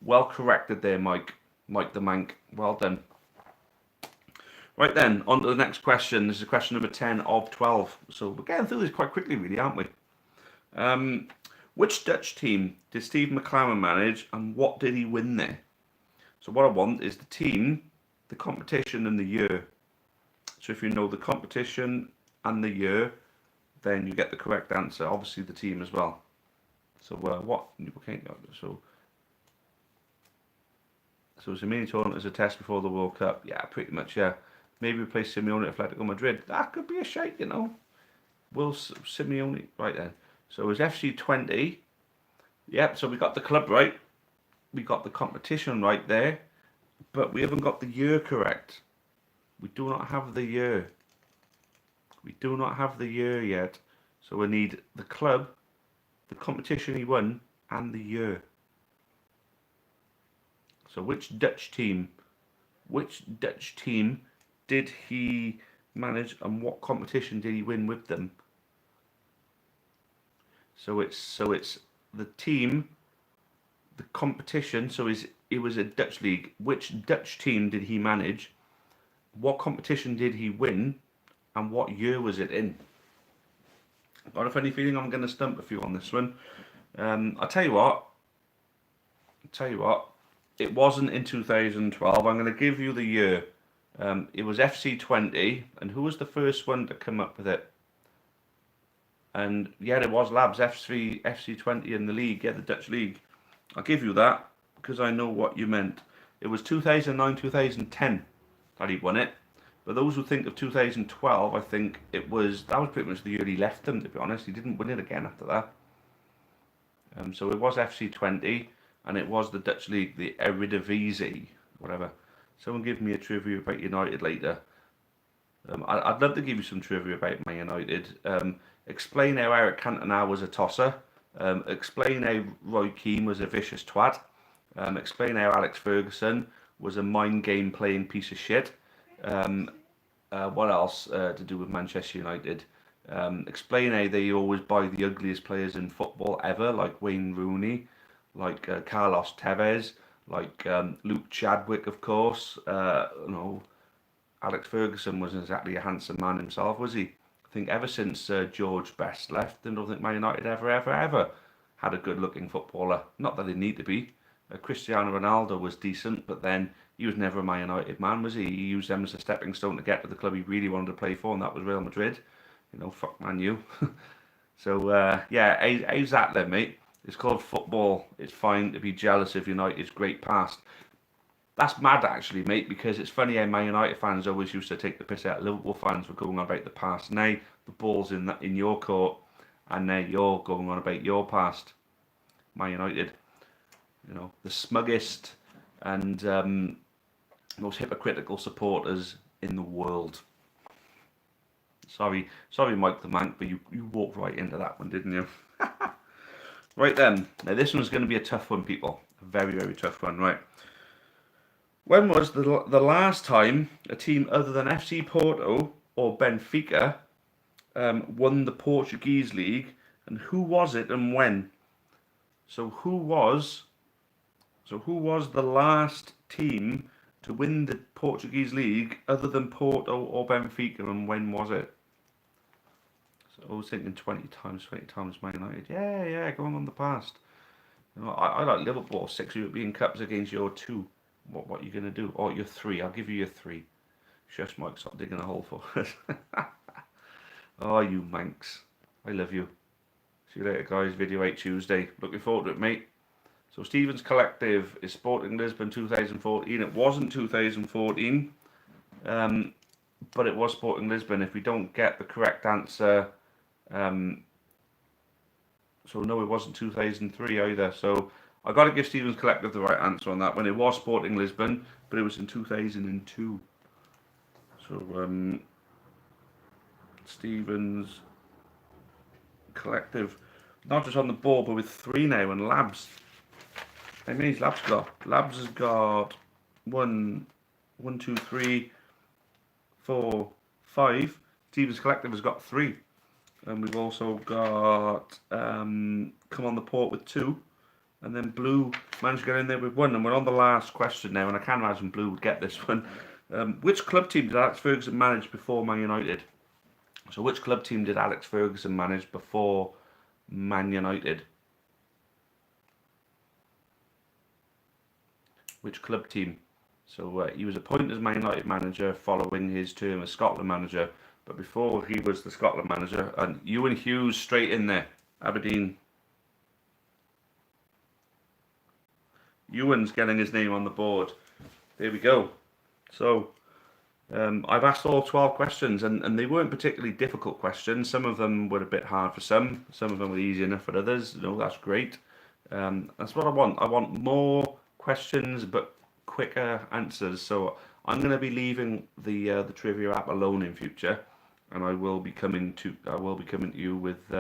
A: well corrected there, Mike. Mike the Mank. Well done. Right then, on to the next question. This is question number 10 of 12. So we're getting through this quite quickly, really, aren't we? Which Dutch team did Steve McClaren manage, and what did he win there? So what I want is the team, the competition, and the year. So if you know the competition and the year, then you get the correct answer. Obviously, the team as well. So what? Okay, so it's a mini tournament as a test before the World Cup. Yeah, pretty much. Yeah, maybe replace Simeone at Atletico Madrid. That could be a shake, Will Simeone? Right then. So it was FC20. Yep. So we got the club right. We got the competition right there, but we haven't got the year correct. We do not have the year. We do not have the year yet. So we need the club, the competition he won, and the year. So which Dutch team did he manage, and what competition did he win with them? So it's the team, the competition. So it was a Dutch league. Which Dutch team did he manage? What competition did he win, and what year was it in? Got a funny feeling I'm going to stump a few on this one. I'll tell you what. It wasn't in 2012. I'm going to give you the year. It was FC20, and who was the first one to come up with it? And yeah, it was Labs FC20 in the league, yeah, the Dutch league. I'll give you that because I know what you meant. It was 2009, 2010 that he won it. But those who think of 2012, I think that was pretty much the year he left them, to be honest. He didn't win it again after that. So it was FC20, and it was the Dutch league, the Eredivisie, whatever. Someone give me a trivia about United later. I'd love to give you some trivia about Man United. Explain how Eric Cantona was a tosser. Explain how Roy Keane was a vicious twat. Explain how Alex Ferguson was a mind game playing piece of shit. What else to do with Manchester United? Explain how they always buy the ugliest players in football ever, like Wayne Rooney, like Carlos Tevez, like Luke Chadwick, of course. Alex Ferguson wasn't exactly a handsome man himself, was he? I think ever since George Best left, I don't think Man United ever had a good-looking footballer. Not that they need to be. Cristiano Ronaldo was decent, but then he was never a Man United man, was he? He used them as a stepping stone to get to the club he really wanted to play for, and that was Real Madrid. Fuck Man U. So, yeah, how's that then, mate? It's called football. It's fine to be jealous of United's great past. That's mad, actually, mate, because it's funny how Man United fans always used to take the piss out of Liverpool fans for going on about the past. Now the ball's in your court, and now you're going on about your past. Man United, the smuggest and most hypocritical supporters in the world. Sorry, Mike the Mank, but you walked right into that one, didn't you? Right then, now this one's going to be a tough one, people. A very, very tough one, right? When was the last time a team other than FC Porto or Benfica won the Portuguese league, and who was it and when? So who was the last team to win the Portuguese league other than Porto or Benfica, and when was it? So I was thinking 20 times Man United. Yeah, going on the past. You know, I like Liverpool, 6 European Cups against your 2. What are you going to do? Or your 3. I'll give you your 3. Shush, Mike, stop digging a hole for us. Oh, you Manx. I love you. See you later, guys. Video 8 Tuesday. Looking forward to it, mate. So Stevens Collective is Sporting Lisbon 2014. It wasn't 2014, but it was Sporting Lisbon. If we don't get the correct answer, so no, it wasn't 2003 either. So I got to give Stevens Collective the right answer on that one. It was Sporting Lisbon, but it was in 2002. So Stevens Collective, not just on the board, but with 3 now, and Labs. How many's Labs got? Labs has got 1, 2, 3, 4, 5. Stevens Collective has got 3. And we've also got Come on the Port with 2. And then Blue managed to get in there with 1. And we're on the last question now, and I can't imagine Blue would get this one. Which club team did Alex Ferguson manage before Man United? So which club team did Alex Ferguson manage before Man United? Which club team? So he was appointed as Man United manager following his term as Scotland manager. But before he was the Scotland manager, and Ewan Hughes straight in there, Aberdeen. Ewan's getting his name on the board. There we go. So I've asked all 12 questions, and they weren't particularly difficult questions. Some of them were a bit hard for some of them were easy enough for others. You know, that's great. That's what I want. I want more questions, but quicker answers. So I'm going to be leaving the trivia app alone in future, and I will be coming to you with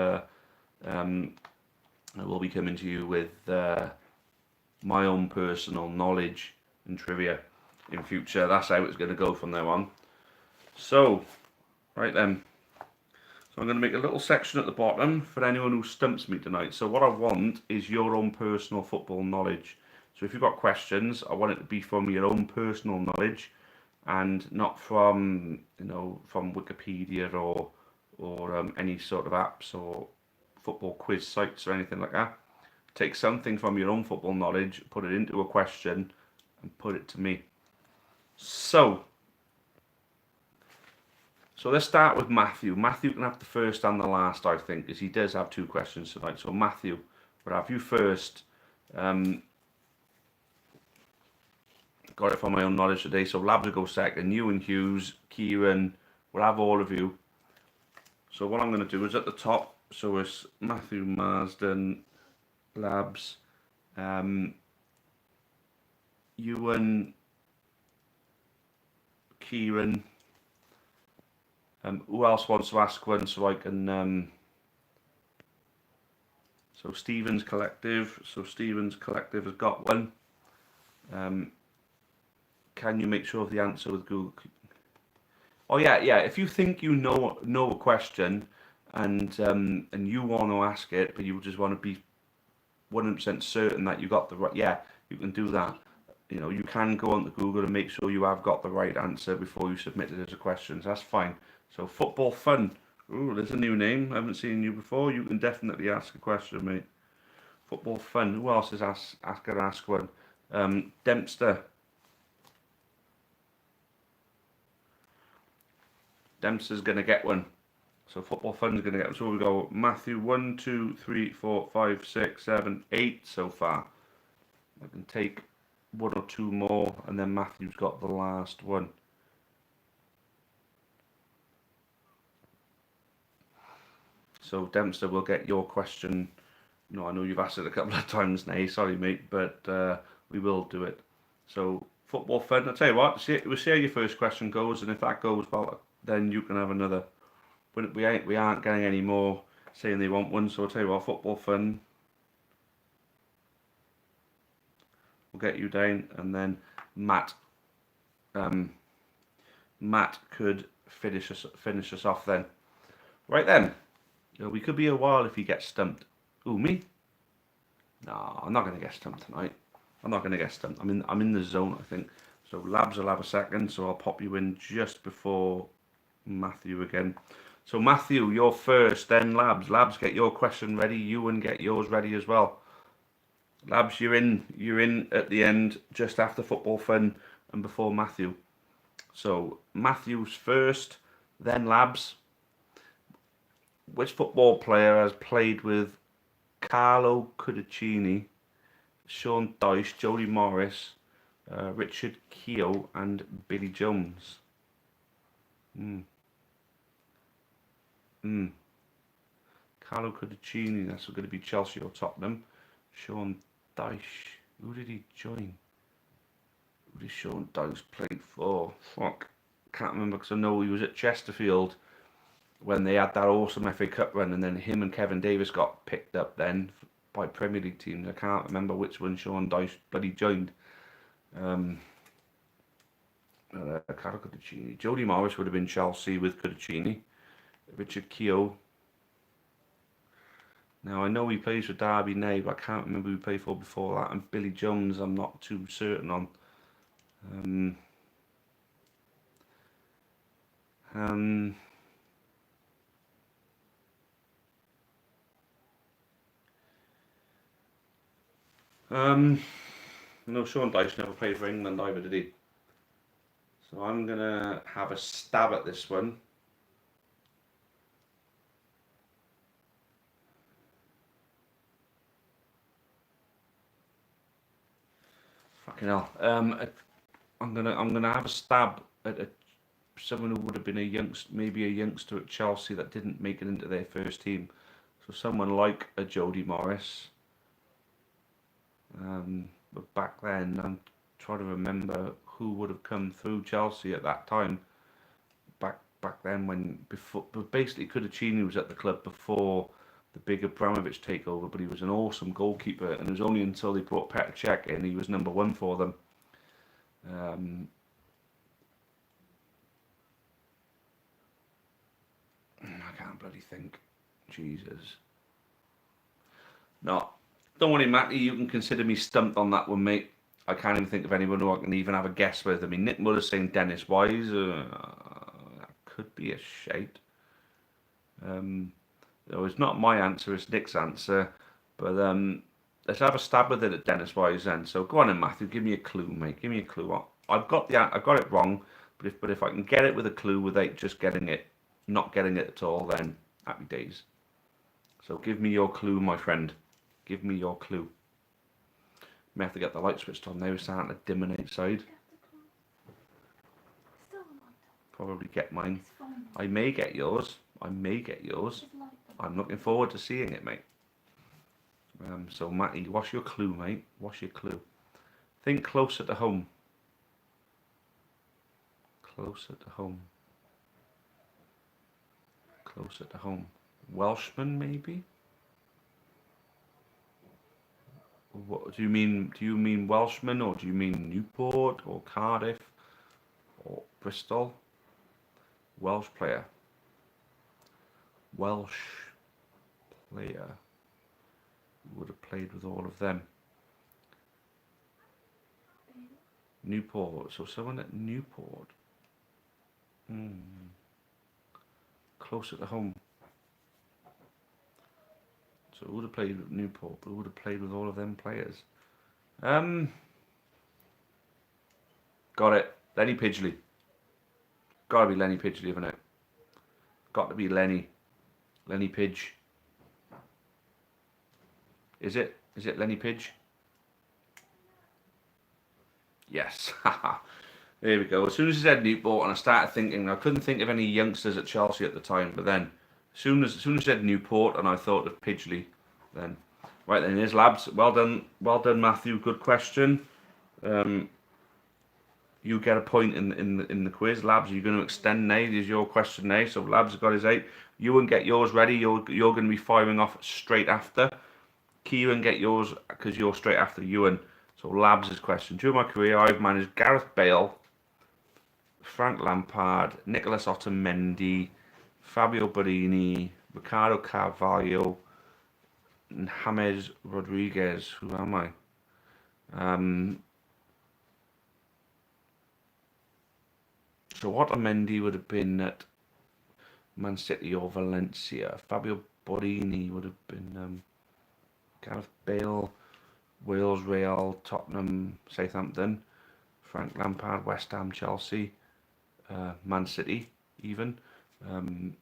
A: my own personal knowledge and trivia in future. That's how it's going to go from now on. So, right then. So I'm going to make a little section at the bottom for anyone who stumps me tonight. So what I want is your own personal football knowledge. So if you've got questions, I want it to be from your own personal knowledge, and not from from Wikipedia or any sort of apps or football quiz sites or anything like that. Take something from your own football knowledge, put it into a question, and put it to me. So let's start with Matthew. Matthew can have the first and the last, I think, because he does have 2 questions tonight. So Matthew, we'll have you first. Got it from my own knowledge today. So Labs will go second. You and Hughes, Kieran, we'll have all of you. So what I'm going to do is at the top, so it's Matthew, Marsden, Labs, Ewan, Kieran. Who else wants to ask one so I can... So Stevens Collective. So Stevens Collective has got one. Can you make sure of the answer with Google? Oh yeah. If you think you know a question and you want to ask it, but you just want to be 100% certain that you got the right, you can do that. You know, you can go onto Google and make sure you have got the right answer before you submit it as a question. So that's fine. So Football Fun. Ooh, there's a new name. I haven't seen you before. You can definitely ask a question, mate. Football Fun. Who else is going to ask one? Dempster. Dempster's going to get one. So Football Fun's going to get one. So we go Matthew 1, 2, 3, 4, 5, 6, 7, 8 so far. I can take 1 or 2 more, and then Matthew's got the last one. So Dempster will get your question. No, I know you've asked it a couple of times now. Sorry, mate, but we will do it. So Football Fun. I'll tell you what. We'll see how your first question goes, and if that goes well, then you can have another. But we aren't getting any more saying they want one. So I'll tell you what. Football Fun. We'll get you down, and then Matt. Matt could finish us off then. Right then. We could be a while if he gets stumped. Ooh, me? No, I'm not going to get stumped tonight. I'm not going to get stumped. I'm in the zone, I think. So Labs will have a second, so I'll pop you in just before Matthew again. So Matthew, you're first, then Labs. Labs, get your question ready. Ewan, get yours ready as well. Labs, you're in at the end, just after football fun and before Matthew. So Matthew's first, then Labs. Which football player has played with Carlo Cudicini, Sean Dyche, Jody Morris, Richard Keogh, and Billy Jones? Carlo Cudicini, that's going to be Chelsea or Tottenham. Sean Dyche, who did he join? Who did Sean Dyche play for? Fuck, can't remember, because I know he was at Chesterfield when they had that awesome FA Cup run, and then him and Kevin Davis got picked up then by Premier League teams. I can't remember which one Sean Dyche bloody joined. Carlo Cudicini. Jody Morris would have been Chelsea with Cudicini. Richard Keogh. Now I know he plays for Derby now, but I can't remember who he played for before that. And Billy Jones, I'm not too certain on. No, Sean Dyche never played for England either, did he? So I'm gonna have a stab at this one. Fucking hell. I'm gonna have a stab at someone who would have been maybe a youngster at Chelsea that didn't make it into their first team. So someone like a Jody Morris. But back then, I'm trying to remember who would have come through Chelsea at that time. Back then, but basically Cudicini was at the club before the big Abramovich takeover, but he was an awesome goalkeeper, and it was only until they brought Petr Cech in, he was number one for them. I can't bloody think. Jesus. No, don't worry, Matty. You can consider me stumped on that one, mate. I can't even think of anyone who I can even have a guess with. I mean, Nick Muller's saying Dennis Wise. That could be a shite. It's not my answer, it's Nick's answer. But let's have a stab with it at Dennis Wise then. So go on in, Matthew. Give me a clue, mate. Give me a clue. I've got it wrong, but if I can get it with a clue without just not getting it at all, then happy days. So give me your clue, my friend. Give me your clue. May have to get the light switched on. They were starting to dim outside. Probably get mine. I may get yours. I'm looking forward to seeing it, mate. So Matty, what's your clue, mate? What's your clue? Think closer to home. Closer to home. Closer to home. Welshman, maybe? What do you mean? Do you mean Welshman, or do you mean Newport, or Cardiff, or Bristol? Welsh player. Welsh player. Would have played with all of them. Newport. So someone at Newport. Closer to home. So who would have played with Newport, but who would have played with all of them players? Got it. Lenny Pidgley. Got to be Lenny Pidgley, isn't it? Got to be Lenny. Lenny Pidge. Is it? Is it Lenny Pidge? Yes. There we go. As soon as he said Newport, and I started thinking, I couldn't think of any youngsters at Chelsea at the time, but then as soon as he said Newport, and I thought of Pidgley, then right then, here's Labs. Well done, Matthew. Good question. You get a point in the quiz. Labs, you're going to extend now. There's your question now. So Labs has got his 8. Ewan, get yours ready. You're going to be firing off straight after. Kieran, get yours because you're straight after Ewan. So Labs' question. During my career, I've managed Gareth Bale, Frank Lampard, Nicolas Otamendi, Fabio Borini, Ricardo Carvalho, and James Rodriguez. Who am I? So Otamendi would have been at Man City or Valencia. Fabio Borini would have been Gareth Bale, Wales, Real, Tottenham, Southampton. Frank Lampard, West Ham, Chelsea, Man City, even. Who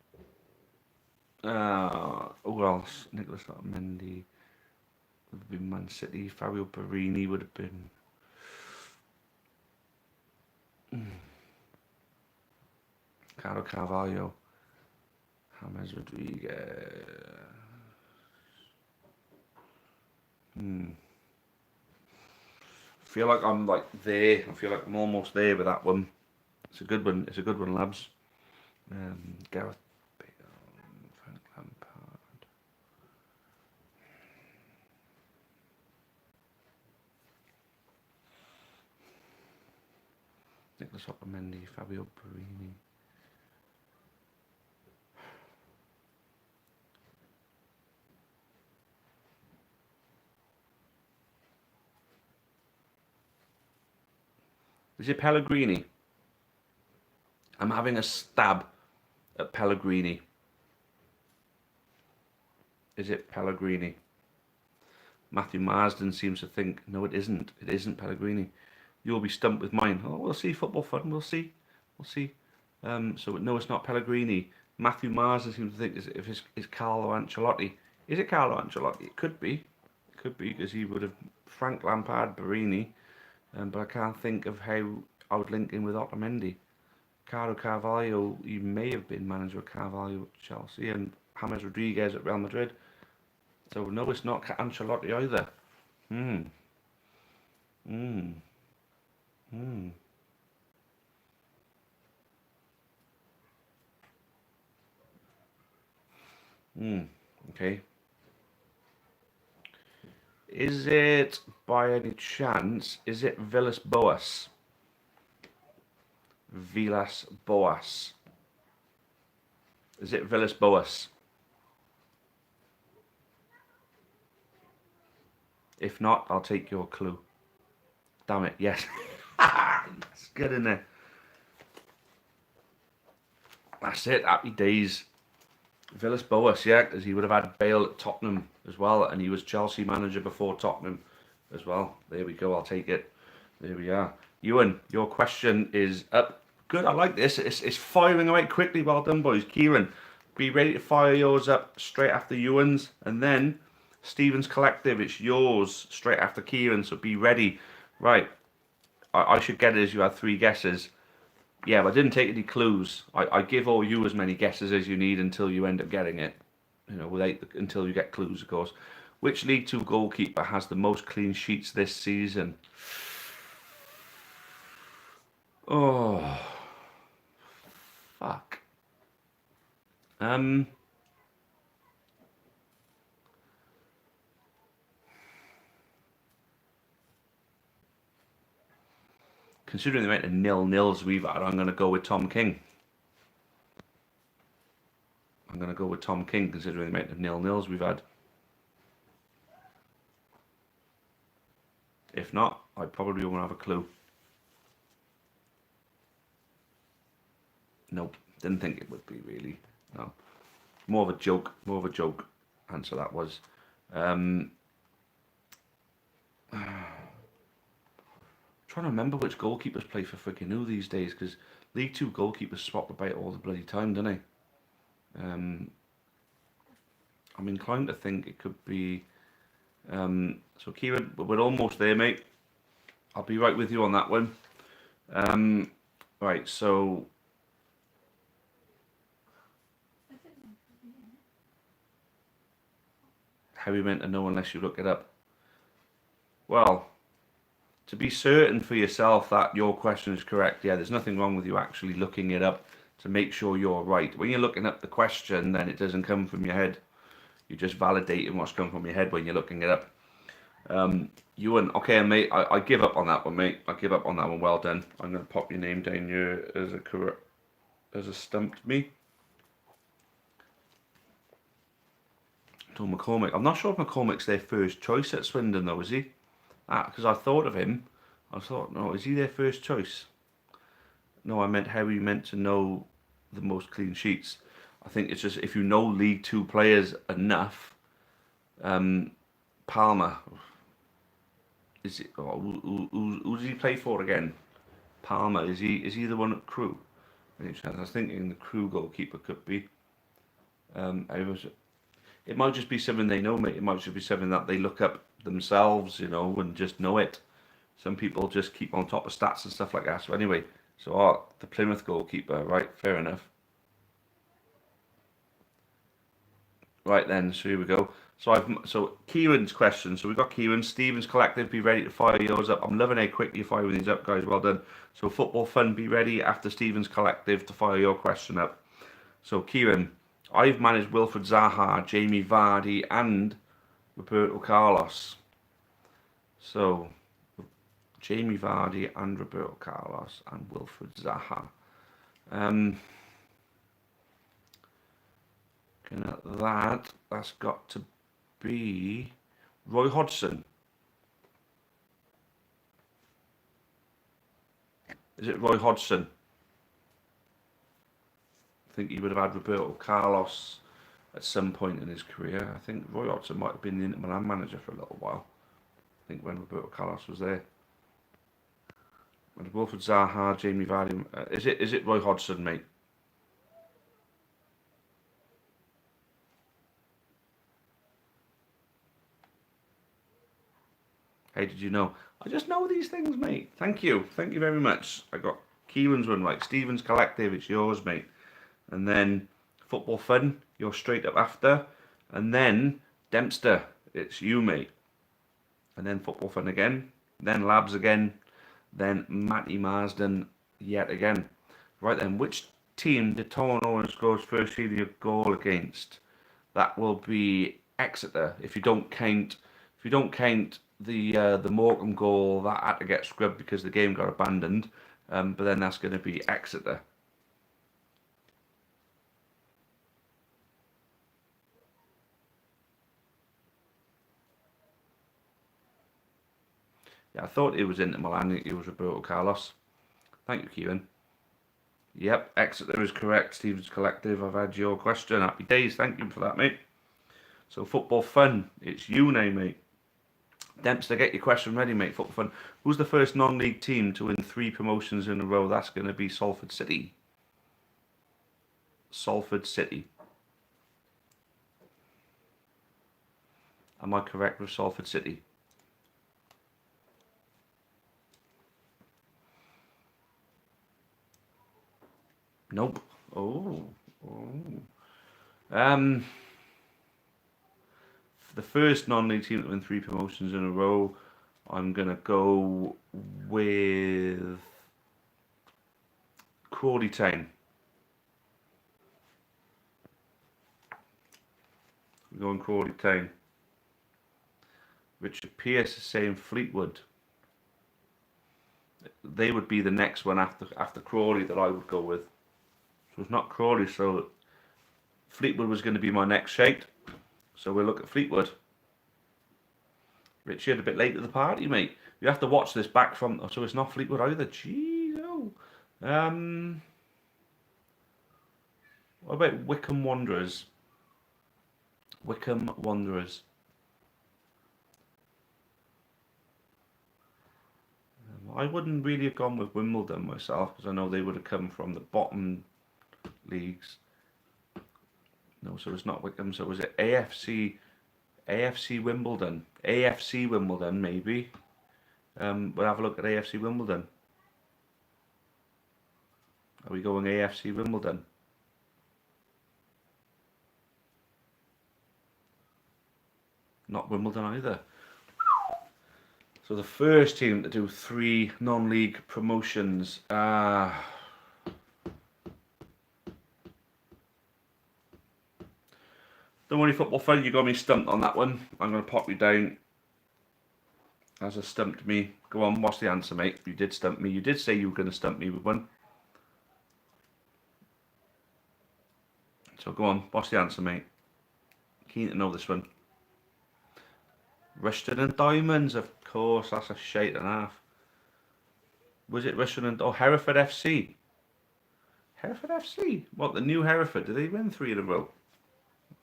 A: else? Nicholas Otamendi would have been Man City. Fabio Borini would have been. Carlo Carvalho, James Rodriguez. I feel like I'm like there. I feel like I'm almost there with that one. It's a good one. It's a good one, lads. Gareth Bale, Frank Lampard. Nicholas Otamendi, Fabio Borini. Is it Pellegrini? I'm having a stab at Pellegrini. Is it Pellegrini? Matthew Marsden seems to think, no, it isn't. It isn't Pellegrini. You'll be stumped with mine. Oh, we'll see. Football fun. We'll see. We'll see. So no, it's not Pellegrini. Matthew Marsden seems to think it's Carlo Ancelotti. Is it Carlo Ancelotti? It could be. It could be because he would have Frank Lampard, Borini. But I can't think of how I would link in with Otamendi. Carlo Carvalho, he may have been manager of Carvalho at Chelsea, and James Rodriguez at Real Madrid. So no, it's not Ancelotti either. Okay. Is it, by any chance, is it Villas-Boas? Villas-Boas. Is it Villas-Boas? If not, I'll take your clue. Damn it, yes. It's good, isn't it? That's it, happy days. Villas-Boas, yeah, because he would have had Bale at Tottenham as well, and he was Chelsea manager before Tottenham as well. There we go, I'll take it. There we are. Ewan, your question is up. Good, I like this. It's firing away quickly. Well done, boys. Kieran, be ready to fire yours up straight after Ewan's, and then Stephen's Collective, it's yours straight after Kieran, so be ready. Right, I should get it as you had 3 guesses. Yeah, but I didn't take any clues. I give all you as many guesses as you need until you end up getting it. You know, until you get clues, of course. Which League 2 goalkeeper has the most clean sheets this season? Oh, fuck. Considering the amount of nil-nils we've had, I'm going to go with Tom King. I'm going to go with Tom King, considering the amount of nil-nils we've had. If not, I probably won't have a clue. Nope, didn't think it would be, really. No. More of a joke answer that was. Trying to remember which goalkeepers play for freaking who these days, because League 2 goalkeepers swap about all the bloody time, don't they? I'm inclined to think it could be. So Kieran, we're almost there, mate. I'll be right with you on that one. Right, so how are you meant to know unless you look it up? Well, to be certain for yourself that your question is correct, yeah, there's nothing wrong with you actually looking it up to make sure you're right. When you're looking up the question, then it doesn't come from your head. You're just validating what's come from your head when you're looking it up. Ewan, okay, mate, I give up on that one, mate. I give up on that one. Well done. I'm going to pop your name down here as a stumped me. Tom McCormick. I'm not sure if McCormick's their first choice at Swindon, though, is he? Because I thought of him. I thought, no, is he their first choice? No, I meant how are you meant to know the most clean sheets? I think it's just if you know League Two players enough. Palmer, is it? Oh, who does he play for again? Palmer, is he the one at Crew? I was thinking the Crew goalkeeper could be. I was. It might just be something they know, mate. It might just be something that they look up themselves, and just know it. Some people just keep on top of stats and stuff like that. So anyway, the Plymouth goalkeeper, right? Fair enough. Right then, so here we go. So Kieran's question. So we've got Kieran, Stevens Collective, be ready to fire yours up. I'm loving how quickly you're firing these up, guys. Well done. So Football Fun, be ready after Stevens Collective to fire your question up. So Kieran, I've managed Wilfred Zaha, Jamie Vardy, and Roberto Carlos. So Jamie Vardy and Roberto Carlos and Wilfred Zaha. That's got to be Roy Hodgson. Is it Roy Hodgson? I think he would have had Roberto Carlos at some point in his career. I think Roy Hodgson might have been the Inter Milan manager for a little while. I think when Roberto Carlos was there. And Wilfred Zaha, Jamie Vardy. Is it Roy Hodgson, mate? How did you know? I just know these things, mate. Thank you. Thank you very much. I got Kieran's one right. Stevens Collective, it's yours, mate. And then Football Fun, you're straight up after. And then Dempster, it's you, mate. And then Football Fun again. Then Labs again. Then Matty Marsden yet again. Right then, which team did Tom Owens score his first senior goal against? That will be Exeter. If you don't count the Morecambe goal, that had to get scrubbed because the game got abandoned. But then that's going to be Exeter. Yeah, I thought it was Inter Milan. It was Roberto Carlos. Thank you, Kieran. Yep, Exeter is correct. Stevens Collective, I've had your question. Happy days. Thank you for that, mate. So Football Fun, it's you now, mate. Dempster, get your question ready, mate. Football Fun. Who's the first non-league team to win 3 promotions in a row? That's going to be Salford City. Salford City. Am I correct with Salford City? Nope. Oh. The first non-league team to win 3 promotions in a row, I'm going to go with Crawley Town. We're going Crawley Town. Richard Pierce is saying Fleetwood. They would be the next one after Crawley that I would go with. So it's not Crawley, so Fleetwood was going to be my next shade. So we'll look at Fleetwood. Richard, a bit late to the party, mate. You have to watch this back from... So it's not Fleetwood either. Jeez, oh. What about Wycombe Wanderers? Wycombe Wanderers. I wouldn't really have gone with Wimbledon myself because I know they would have come from the bottom leagues. No, so it's not Wycombe. So was it AFC Wimbledon? AFC Wimbledon, maybe. We'll have a look at AFC Wimbledon. Are we going AFC Wimbledon? Not Wimbledon either. So the first team to do 3 non-league promotions. Don't worry, Football Fun, you got me stumped on that one. I'm going to pop you down as a stumped me. Go on, what's the answer, mate? You did stump me. You did say you were going to stump me with one. So go on, what's the answer, mate? Keen to know this one. Rushton and Diamonds, of course. That's a shite and a half. Was it Rushton and... Oh, Hereford FC. Hereford FC. What, the new Hereford? Did they win 3 in a row?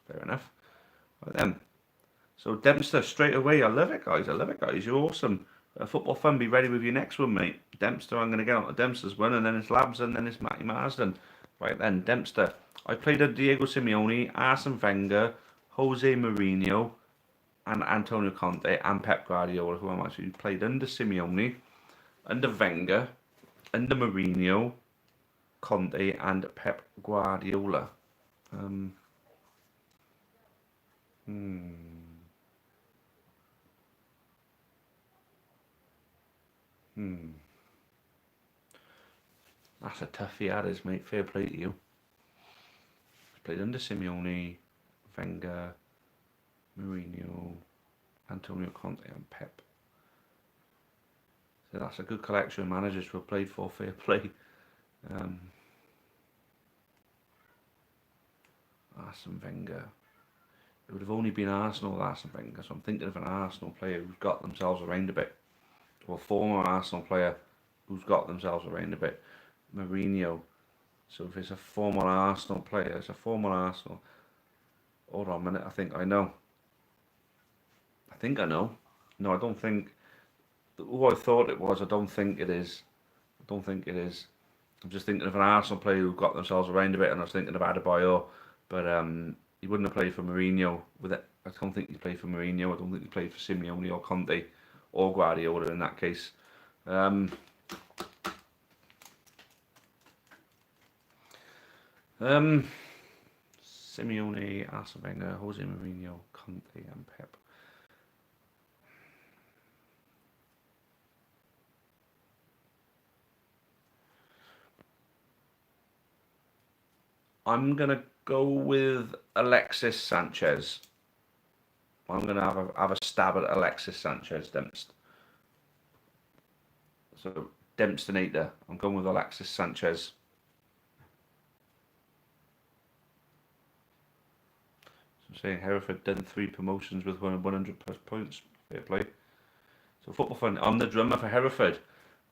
A: Fair enough. Right then. So Dempster, straight away. I love it, guys. I love it, guys. You're awesome. Football Fun, be ready with your next one, mate. Dempster, I'm going to get on to Dempster's one, and then it's Labs, and then it's Matty Marsden. Right then, Dempster. I played under Diego Simeone, Arsene Wenger, Jose Mourinho, and Antonio Conte, and Pep Guardiola, who I'm actually played under Simeone, under Wenger, under Mourinho, Conte, and Pep Guardiola. That's a toughie, that is, mate. Fair play to you. Played under Simeone, Wenger, Mourinho, Antonio Conte, and Pep. So that's a good collection of managers who have played for. Fair play. Arsene Wenger. It would have only been Arsenal with Arsene Wenger, so I'm thinking of an Arsenal player who's got themselves around a bit. Or a former Arsenal player who's got themselves around a bit. Mourinho. So if it's a former Arsenal player, it's a former Arsenal. Hold on a minute, I think I know. No, I don't think. Who I thought it was, I don't think it is. I'm just thinking of an Arsenal player who got themselves around a bit, and I was thinking of Adebayor, but he wouldn't have played for Mourinho with it. I don't think he played for Mourinho. I don't think he played for Simeone or Conte or Guardiola in that case. Simeone, Arsene Wenger, Jose Mourinho, Conte, and Pep. I'm gonna go with Alexis Sanchez. I'm gonna have a stab at Alexis Sanchez, Dempster. So Dempsternator. I'm going with Alexis Sanchez. So I'm saying Hereford done 3 promotions with 100 plus points. Fair play. So Football Fun. I'm the drummer for Hereford.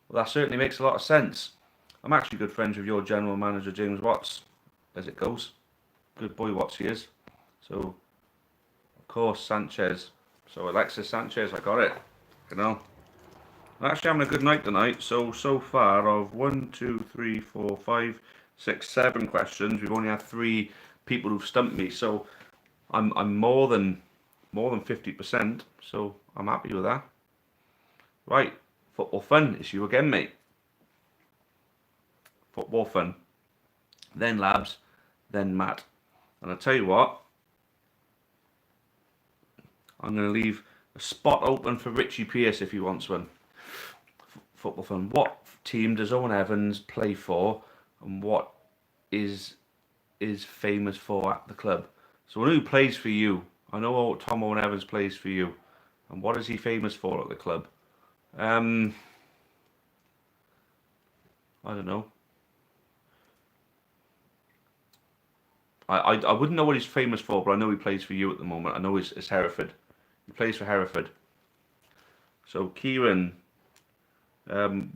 A: Well, that certainly makes a lot of sense. I'm actually good friends with your general manager, James Watts, as it goes. Good boy Watts he is. So, of course, Sanchez. So Alexis Sanchez, I got it. You know. I'm actually having a good night tonight. So far of 1, 2, 3, 4, 5, 6, 7 questions. We've only had 3 people who've stumped me. So I'm more than 50%. So I'm happy with that. Right, Football Fun. It's you again, mate. Football Fun. Then Labs. Then Matt. And I'll tell you what. I'm going to leave a spot open for Richie Pearce if he wants one. Football Fun. What team does Owen Evans play for, and what is famous for at the club? So I know who plays for you. I know Tom Owen Evans plays for you. And what is he famous for at the club? I don't know. I wouldn't know what he's famous for, but I know he plays for you at the moment. I know it's Hereford. He plays for Hereford. So Kieran,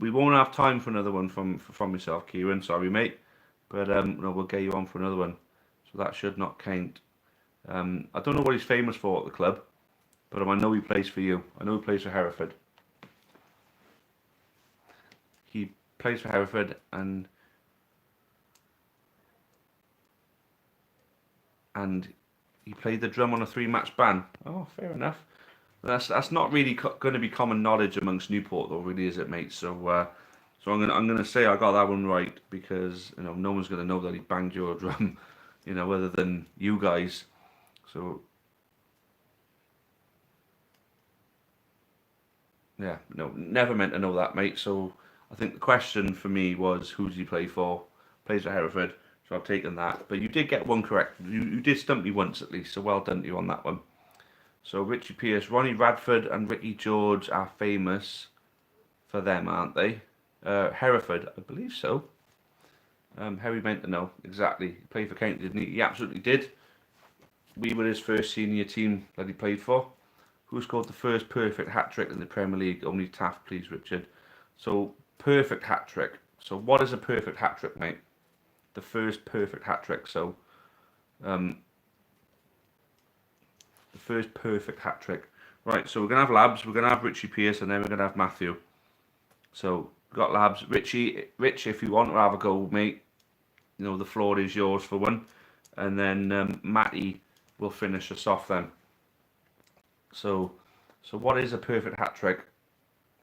A: we won't have time for another one from yourself, Kieran. Sorry, mate, but no, we'll get you on for another one. So that should not count. I don't know what he's famous for at the club, but I know he plays for you. I know he plays for Hereford. He plays for Hereford, and he played the drum on a 3-match ban. Oh, fair enough. That's not really going to be common knowledge amongst Newport, though, really, is it, mate? So I'm gonna say I got that one right, because no one's gonna know that he banged your drum, other than you guys. So yeah, no, never meant to know that, mate. So I think the question for me was, who does he play for? Plays for Hereford. So I've taken that. But you did get one correct. You did stump me once at least, so well done to you on that one. So Richie Pearce, Ronnie Radford and Ricky George are famous for them, aren't they? Hereford, I believe so. Harry meant to know exactly. He played for County, didn't he? He absolutely did. We were his first senior team that he played for. Who scored the first perfect hat-trick in the Premier League? Only Taff, please, Richard. So, perfect hat-trick. So what is a perfect hat-trick, mate? the first perfect hat-trick. So, the first perfect hat-trick. Right, so we're going to have Labs, we're going to have Richie Pearce, and then we're going to have Matthew. So, we've got Labs. Rich, if you want to have a go, mate, you know, the floor is yours for one. And then Matty will finish us off then. So what is a perfect hat-trick?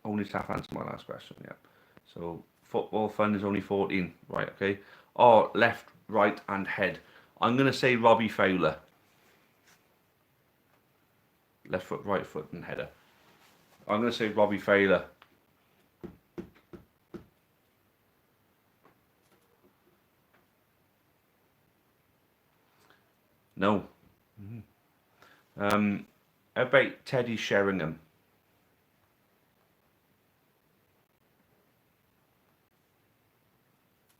A: Only Taff answer my last question, yeah. So, football fun is only 14. Right, okay. Or left, right, and head. I'm going to say Robbie Fowler. Left foot, right foot, and header. I'm going to say Robbie Fowler. No. How about Teddy Sheringham?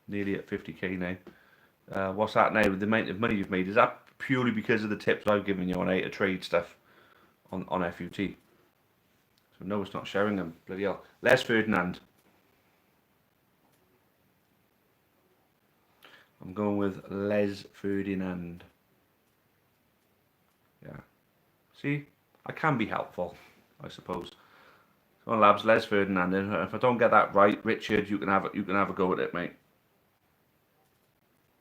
A: Nearly at 50k now. What's that now with the amount of money you've made? Is that purely because of the tips I've given you on how to trade stuff on FUT? So no, it's not Sheringham. Bloody hell. Les Ferdinand. I'm going with Les Ferdinand. Yeah. See, I can be helpful, I suppose. Come on, Labs, Les Ferdinand. If I don't get that right, Richard, you can have a go at it, mate.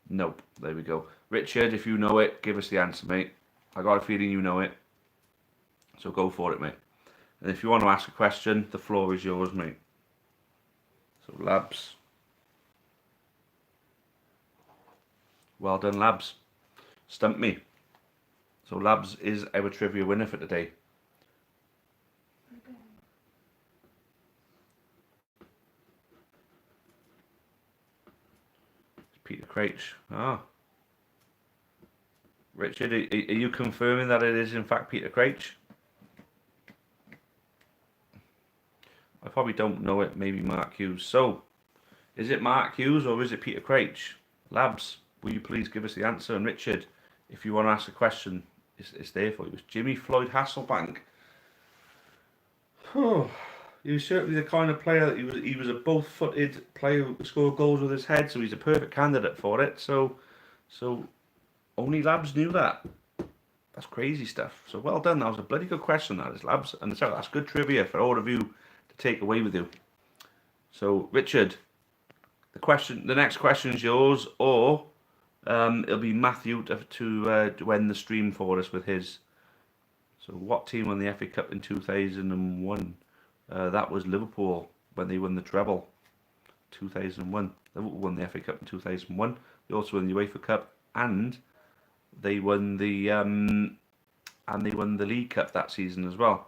A: Nope. There we go. Richard, if you know it, give us the answer, mate. I got a feeling you know it. So go for it, mate. And if you want to ask a question, the floor is yours, mate. So, Labs. Well done, Labs. Stumped me. So, Labs is our trivia winner for today.
B: Okay.
A: Peter Crouch. Ah. Richard, are you confirming that it is in fact Peter Crouch? I probably don't know it. Maybe Mark Hughes. So, is it Mark Hughes or is it Peter Crouch? Labs, will you please give us the answer? And Richard, if you want to ask a question, it's there for you. It's Jimmy Floyd Hasselbank. Oh, he was certainly the kind of player that he was a both-footed player who could score goals with his head, so he's a perfect candidate for it. So only Labs knew that. That's crazy stuff. So well done. That was a bloody good question, that is, Labs. And so that's good trivia for all of you to take away with you. So Richard, the next question is yours, or it'll be Matthew to end the stream for us with his. So what team won the FA Cup in 2001? That was Liverpool when they won the treble. 2001. Liverpool won the FA Cup in 2001. They also won the UEFA Cup, and they won the League Cup that season as well.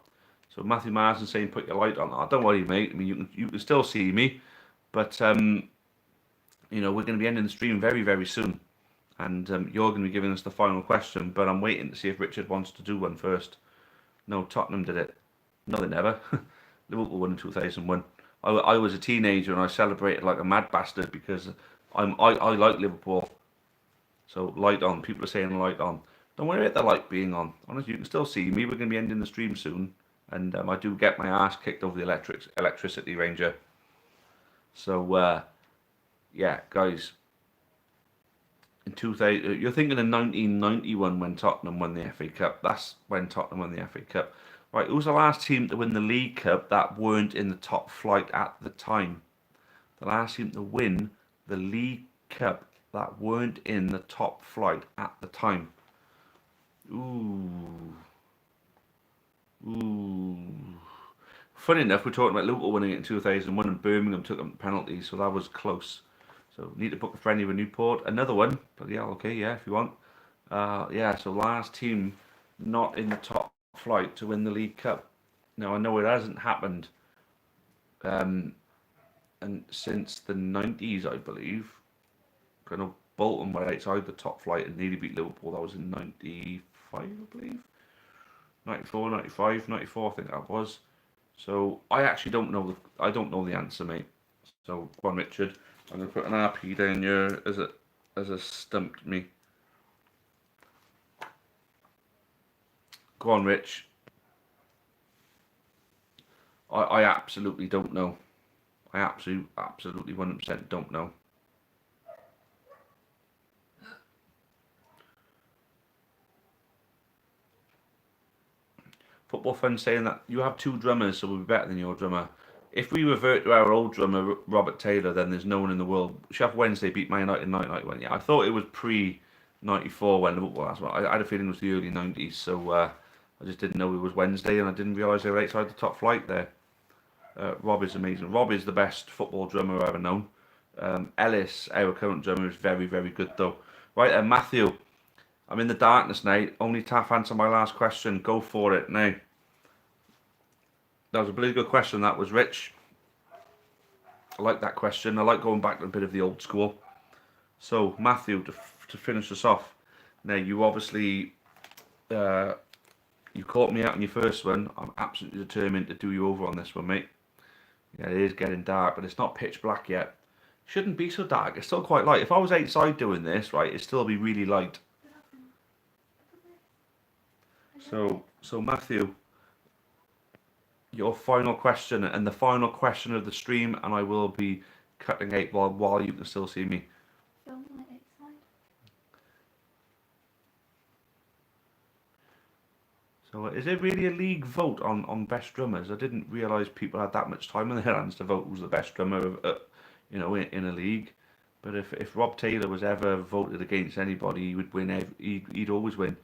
A: So Matthew Marsden saying put your light on. Oh, don't worry, mate. I mean, you can still see me, but you know, we're going to be ending the stream very, very soon, and you're going to be giving us the final question. But I'm waiting to see if Richard wants to do one first. No, Tottenham did it. No, they never. Liverpool won in 2001. I was a teenager and I celebrated like a mad bastard because I like Liverpool. So light on. People are saying light on. Don't worry about the light being on. Honestly, you can still see me. We're going to be ending the stream soon. And I do get my ass kicked over the electricity ranger. So, yeah, guys. In 2000, you're thinking of 1991 when Tottenham won the FA Cup. That's when Tottenham won the FA Cup. Right, who was the last team to win the League Cup that weren't in the top flight at the time? The last team to win the League Cup that weren't in the top flight at the time. Ooh. Funny enough, we're talking about Liverpool winning it in 2001 and Birmingham took them penalties, so that was close. So need to book a friendly with Newport. Another one, but yeah, okay, yeah, if you want. Yeah, so last team not in the top flight to win the League Cup. Now I know it hasn't happened, and since the 90s, I believe. I know Bolton were outside the top flight and nearly beat Liverpool. That was in 95, I believe. 94, 95, 94, I think that was. So I actually don't know the answer, mate. So go on, Richard. I'm gonna put an RP down here as a stumped me. Go on, Rich. I absolutely don't know. I absolutely 100% don't know. Football Fun saying that you have 2 drummers, so we'll be better than your drummer. If we revert to our old drummer, Robert Taylor, then there's no one in the world. Sheffield Wednesday beat Man United in 1991. Yeah, I thought it was pre-94 when Liverpool last won. I had a feeling it was the early 90s, so I just didn't know it was Wednesday, and I didn't realise they were outside the top flight there. Rob is amazing. Rob is the best football drummer I've ever known. Ellis, our current drummer, is very, very good though. Right, Matthew, I'm in the darkness now. Only Taff answer my last question. Go for it now. That was a really good question. That was Rich. I like that question. I like going back to a bit of the old school. So Matthew, to finish us off. Now you obviously you caught me out on your first one. I'm absolutely determined to do you over on this one, mate. Yeah, it is getting dark, but it's not pitch black yet. Shouldn't be so dark. It's still quite light. If I was outside doing this, right, it'd still be really light. So Matthew, your final question and the final question of the stream, and I will be cutting out while you can still see me.
B: Film like outside.
A: So is it really a league vote on best drummers? I didn't realise people had that much time on their hands to vote who's the best drummer, in a league. But if Rob Taylor was ever voted against anybody, he would win. He'd always win.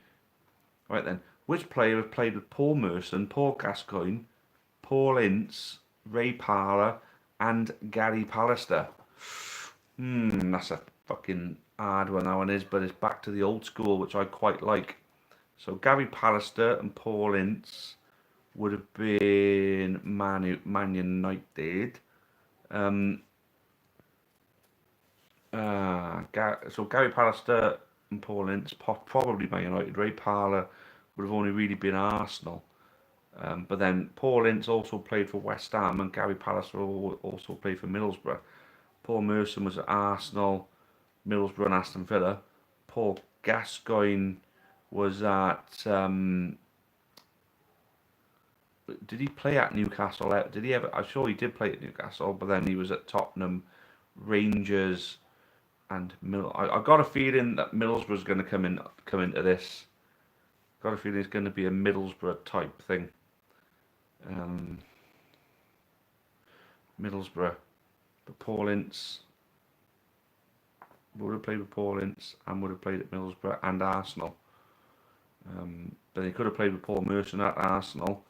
A: Right then, which player have played with Paul Merson, Paul Gascoigne, Paul Ince, Ray Parlour, and Gary Pallister? That's a fucking hard one, that one is, but it's back to the old school, which I quite like. So Gary Pallister and Paul Ince would have been Man United. So Gary Pallister and Paul Ince, probably Man United. Ray Parlour would have only really been Arsenal. But then Paul Ince also played for West Ham, and Gary Pallister also played for Middlesbrough. Paul Merson was at Arsenal, Middlesbrough and Aston Villa. Paul Gascoigne was at... did he play at Newcastle? Did he ever? I'm sure he did play at Newcastle, but then he was at Tottenham, Rangers, and I got a feeling that Middlesbrough's going to come into this. Got a feeling it's going to be a Middlesbrough type thing. Middlesbrough, but Paul Ince would have played with Paul Ince and would have played at Middlesbrough and Arsenal. But he could have played with Paul Merson at Arsenal,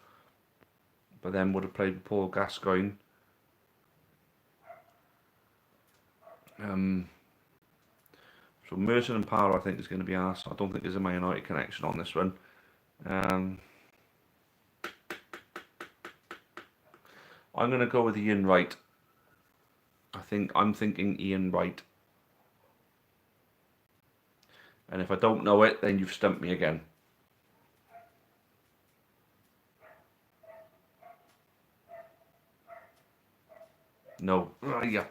A: but then would have played with Paul Gascoigne. So Merson and Parlour, I think, is going to be Arsenal. I don't think there's a Man United connection on this one. I'm going to go with Ian Wright. I'm thinking Ian Wright. And if I don't know it, then you've stumped me again. No. Yeah.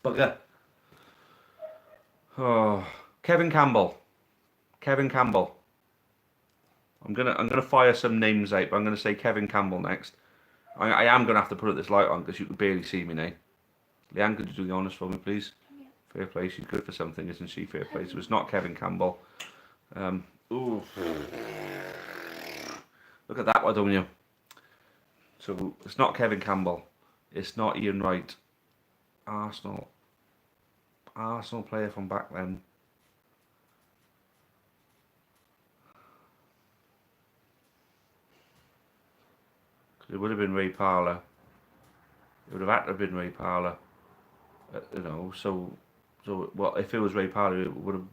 A: Bugger. Oh, Kevin Campbell. I'm gonna fire some names out, but I'm gonna say Kevin Campbell next. I am gonna have to put this light on because you can barely see me now. Leanne, could you do the honours for me, please?
B: Yeah.
A: Fair play. She's good for something, isn't she? Fair play. So it's not Kevin Campbell. Ooh. Look at that, why don't you? So it's not Kevin Campbell. It's not Ian Wright. Arsenal player from back then. It would have been Ray Parlour. It would have had to have been Ray Parlour. So well, if it was Ray Parlour, it would have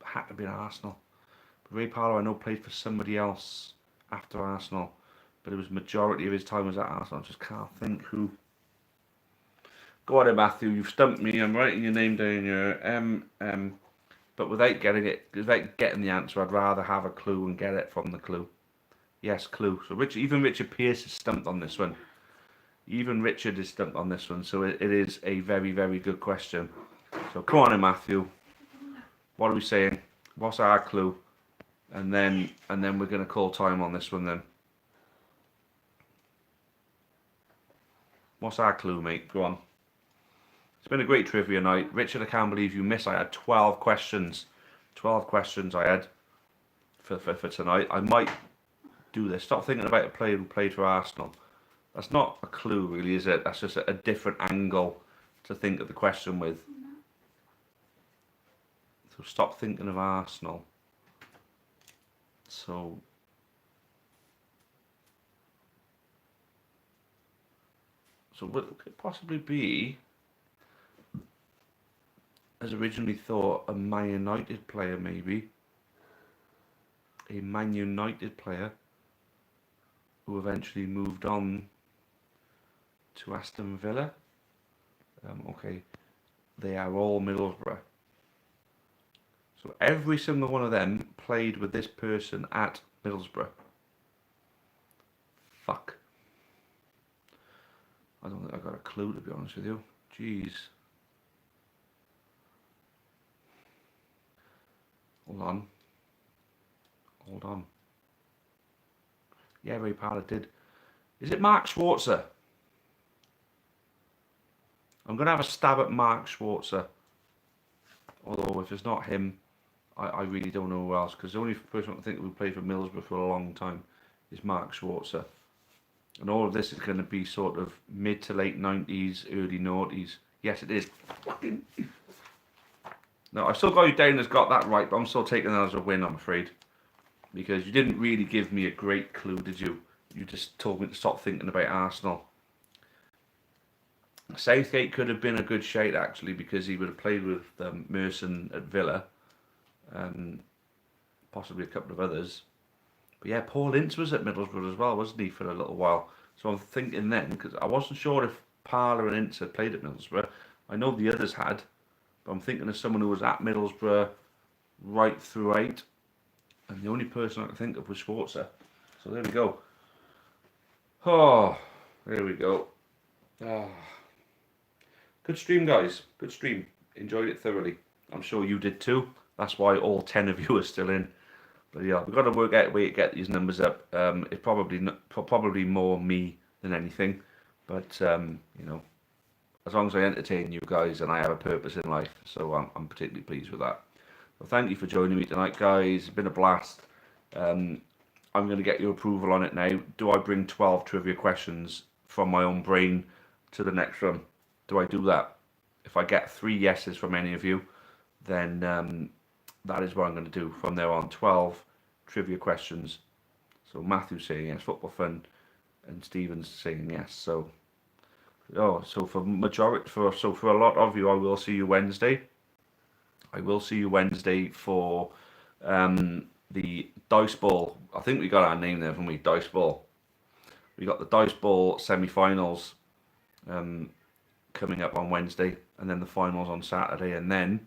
A: had to have been Arsenal. But Ray Parlour, I know, played for somebody else after Arsenal, but it was majority of his time was at Arsenal. I just can't think who. Go on then, Matthew. You've stumped me. I'm writing your name down here. But without getting the answer, I'd rather have a clue and get it from the clue. Yes, clue. So even Richard Pearce is stumped on this one. Even Richard is stumped on this one. So it is a very, very good question. So come on in, Matthew. What are we saying? What's our clue? And then we're going to call time on this one then. What's our clue, mate? Go on. It's been a great trivia night. Richard, I can't believe you missed. I had 12 questions. 12 questions I had. for tonight. I might do this. Stop thinking about a player who played for Arsenal. That's not a clue, really, is it? That's just a different angle to think of the question with. So stop thinking of Arsenal. So what could it possibly be, as originally thought, a Man United player, maybe? A Man United player who eventually moved on to Aston Villa. Okay, they are all Middlesbrough. So every single one of them played with this person at Middlesbrough. Fuck. I don't think I got a clue, to be honest with you. Jeez. Hold on. Yeah, Ray Parler did. Is it Mark Schwarzer? I'm going to have a stab at Mark Schwarzer. Although, if it's not him, I really don't know who else. Because the only person I can think who played for Middlesbrough for a long time is Mark Schwarzer. And all of this is going to be sort of mid to late 90s, early noughties. Yes, it is. Fucking. No, I've still got you down as got that right, but I'm still taking that as a win, I'm afraid. Because you didn't really give me a great clue, did you? You just told me to stop thinking about Arsenal. Southgate could have been a good shout, actually, because he would have played with Merson at Villa. And possibly a couple of others. But yeah, Paul Ince was at Middlesbrough as well, wasn't he, for a little while? So I'm thinking then, because I wasn't sure if Parler and Ince had played at Middlesbrough. I know the others had, but I'm thinking of someone who was at Middlesbrough right throughout. And the only person I can think of was Schwarzer. So there we go. Oh, there we go. Oh. Good stream, guys. Good stream. Enjoyed it thoroughly. I'm sure you did too. That's why all 10 of you are still in. But yeah, we've got to work out a way to get these numbers up. It's probably more me than anything. But, you know, as long as I entertain you guys and I have a purpose in life. So I'm particularly pleased with that. Well, thank you for joining me tonight, guys. It's been a blast. I'm going to get your approval on it now. Do I bring 12 trivia questions from my own brain to the next one? Do I do that? If I get 3 yeses from any of you, then that is what I'm going to do. From there on, 12 trivia questions. So Matthew's saying yes, football fun, and Stephen's saying yes. So for a lot of you, I will see you Wednesday. I will see you Wednesday for the Dice Ball. I think we got our name there, haven't we? Dice Ball. We got the Dice Ball semi-finals coming up on Wednesday, and then the finals on Saturday, and then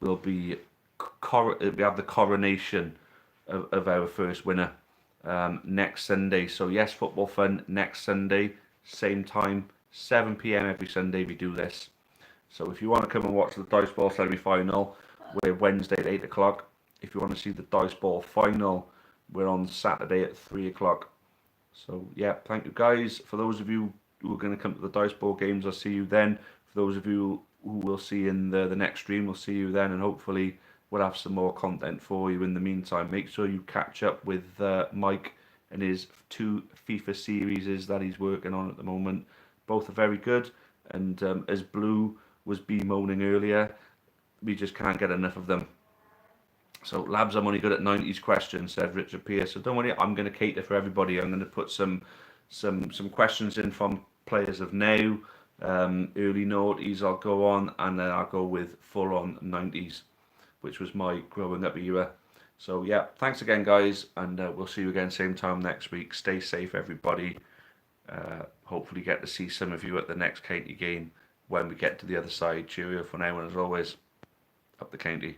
A: we'll be we have the coronation of our first winner next Sunday. So yes, football fun next Sunday, same time, 7 p.m. every Sunday we do this. So if you want to come and watch the Dice Ball semi-final, we're Wednesday at 8 o'clock. If you want to see the Dice Ball final, we're on Saturday at 3 o'clock. So yeah, thank you guys. For those of you who are going to come to the Dice Ball games, I'll see you then. For those of you who we'll see in the next stream, we'll see you then, and hopefully we'll have some more content for you in the meantime. Make sure you catch up with Mike and his 2 FIFA series that he's working on at the moment. Both are very good, and as Blue was bemoaning earlier, we just can't get enough of them. So, labs, I'm only good at 90s questions, said Richard Pierce. So don't worry, I'm going to cater for everybody. I'm going to put some questions in from players of now, early noughties I'll go on, and then I'll go with full-on 90s, which was my growing up era. So yeah, thanks again, guys, and we'll see you again same time next week. Stay safe, everybody. Hopefully get to see some of you at the next county game when we get to the other side. Cheerio for now, and as always, up the county.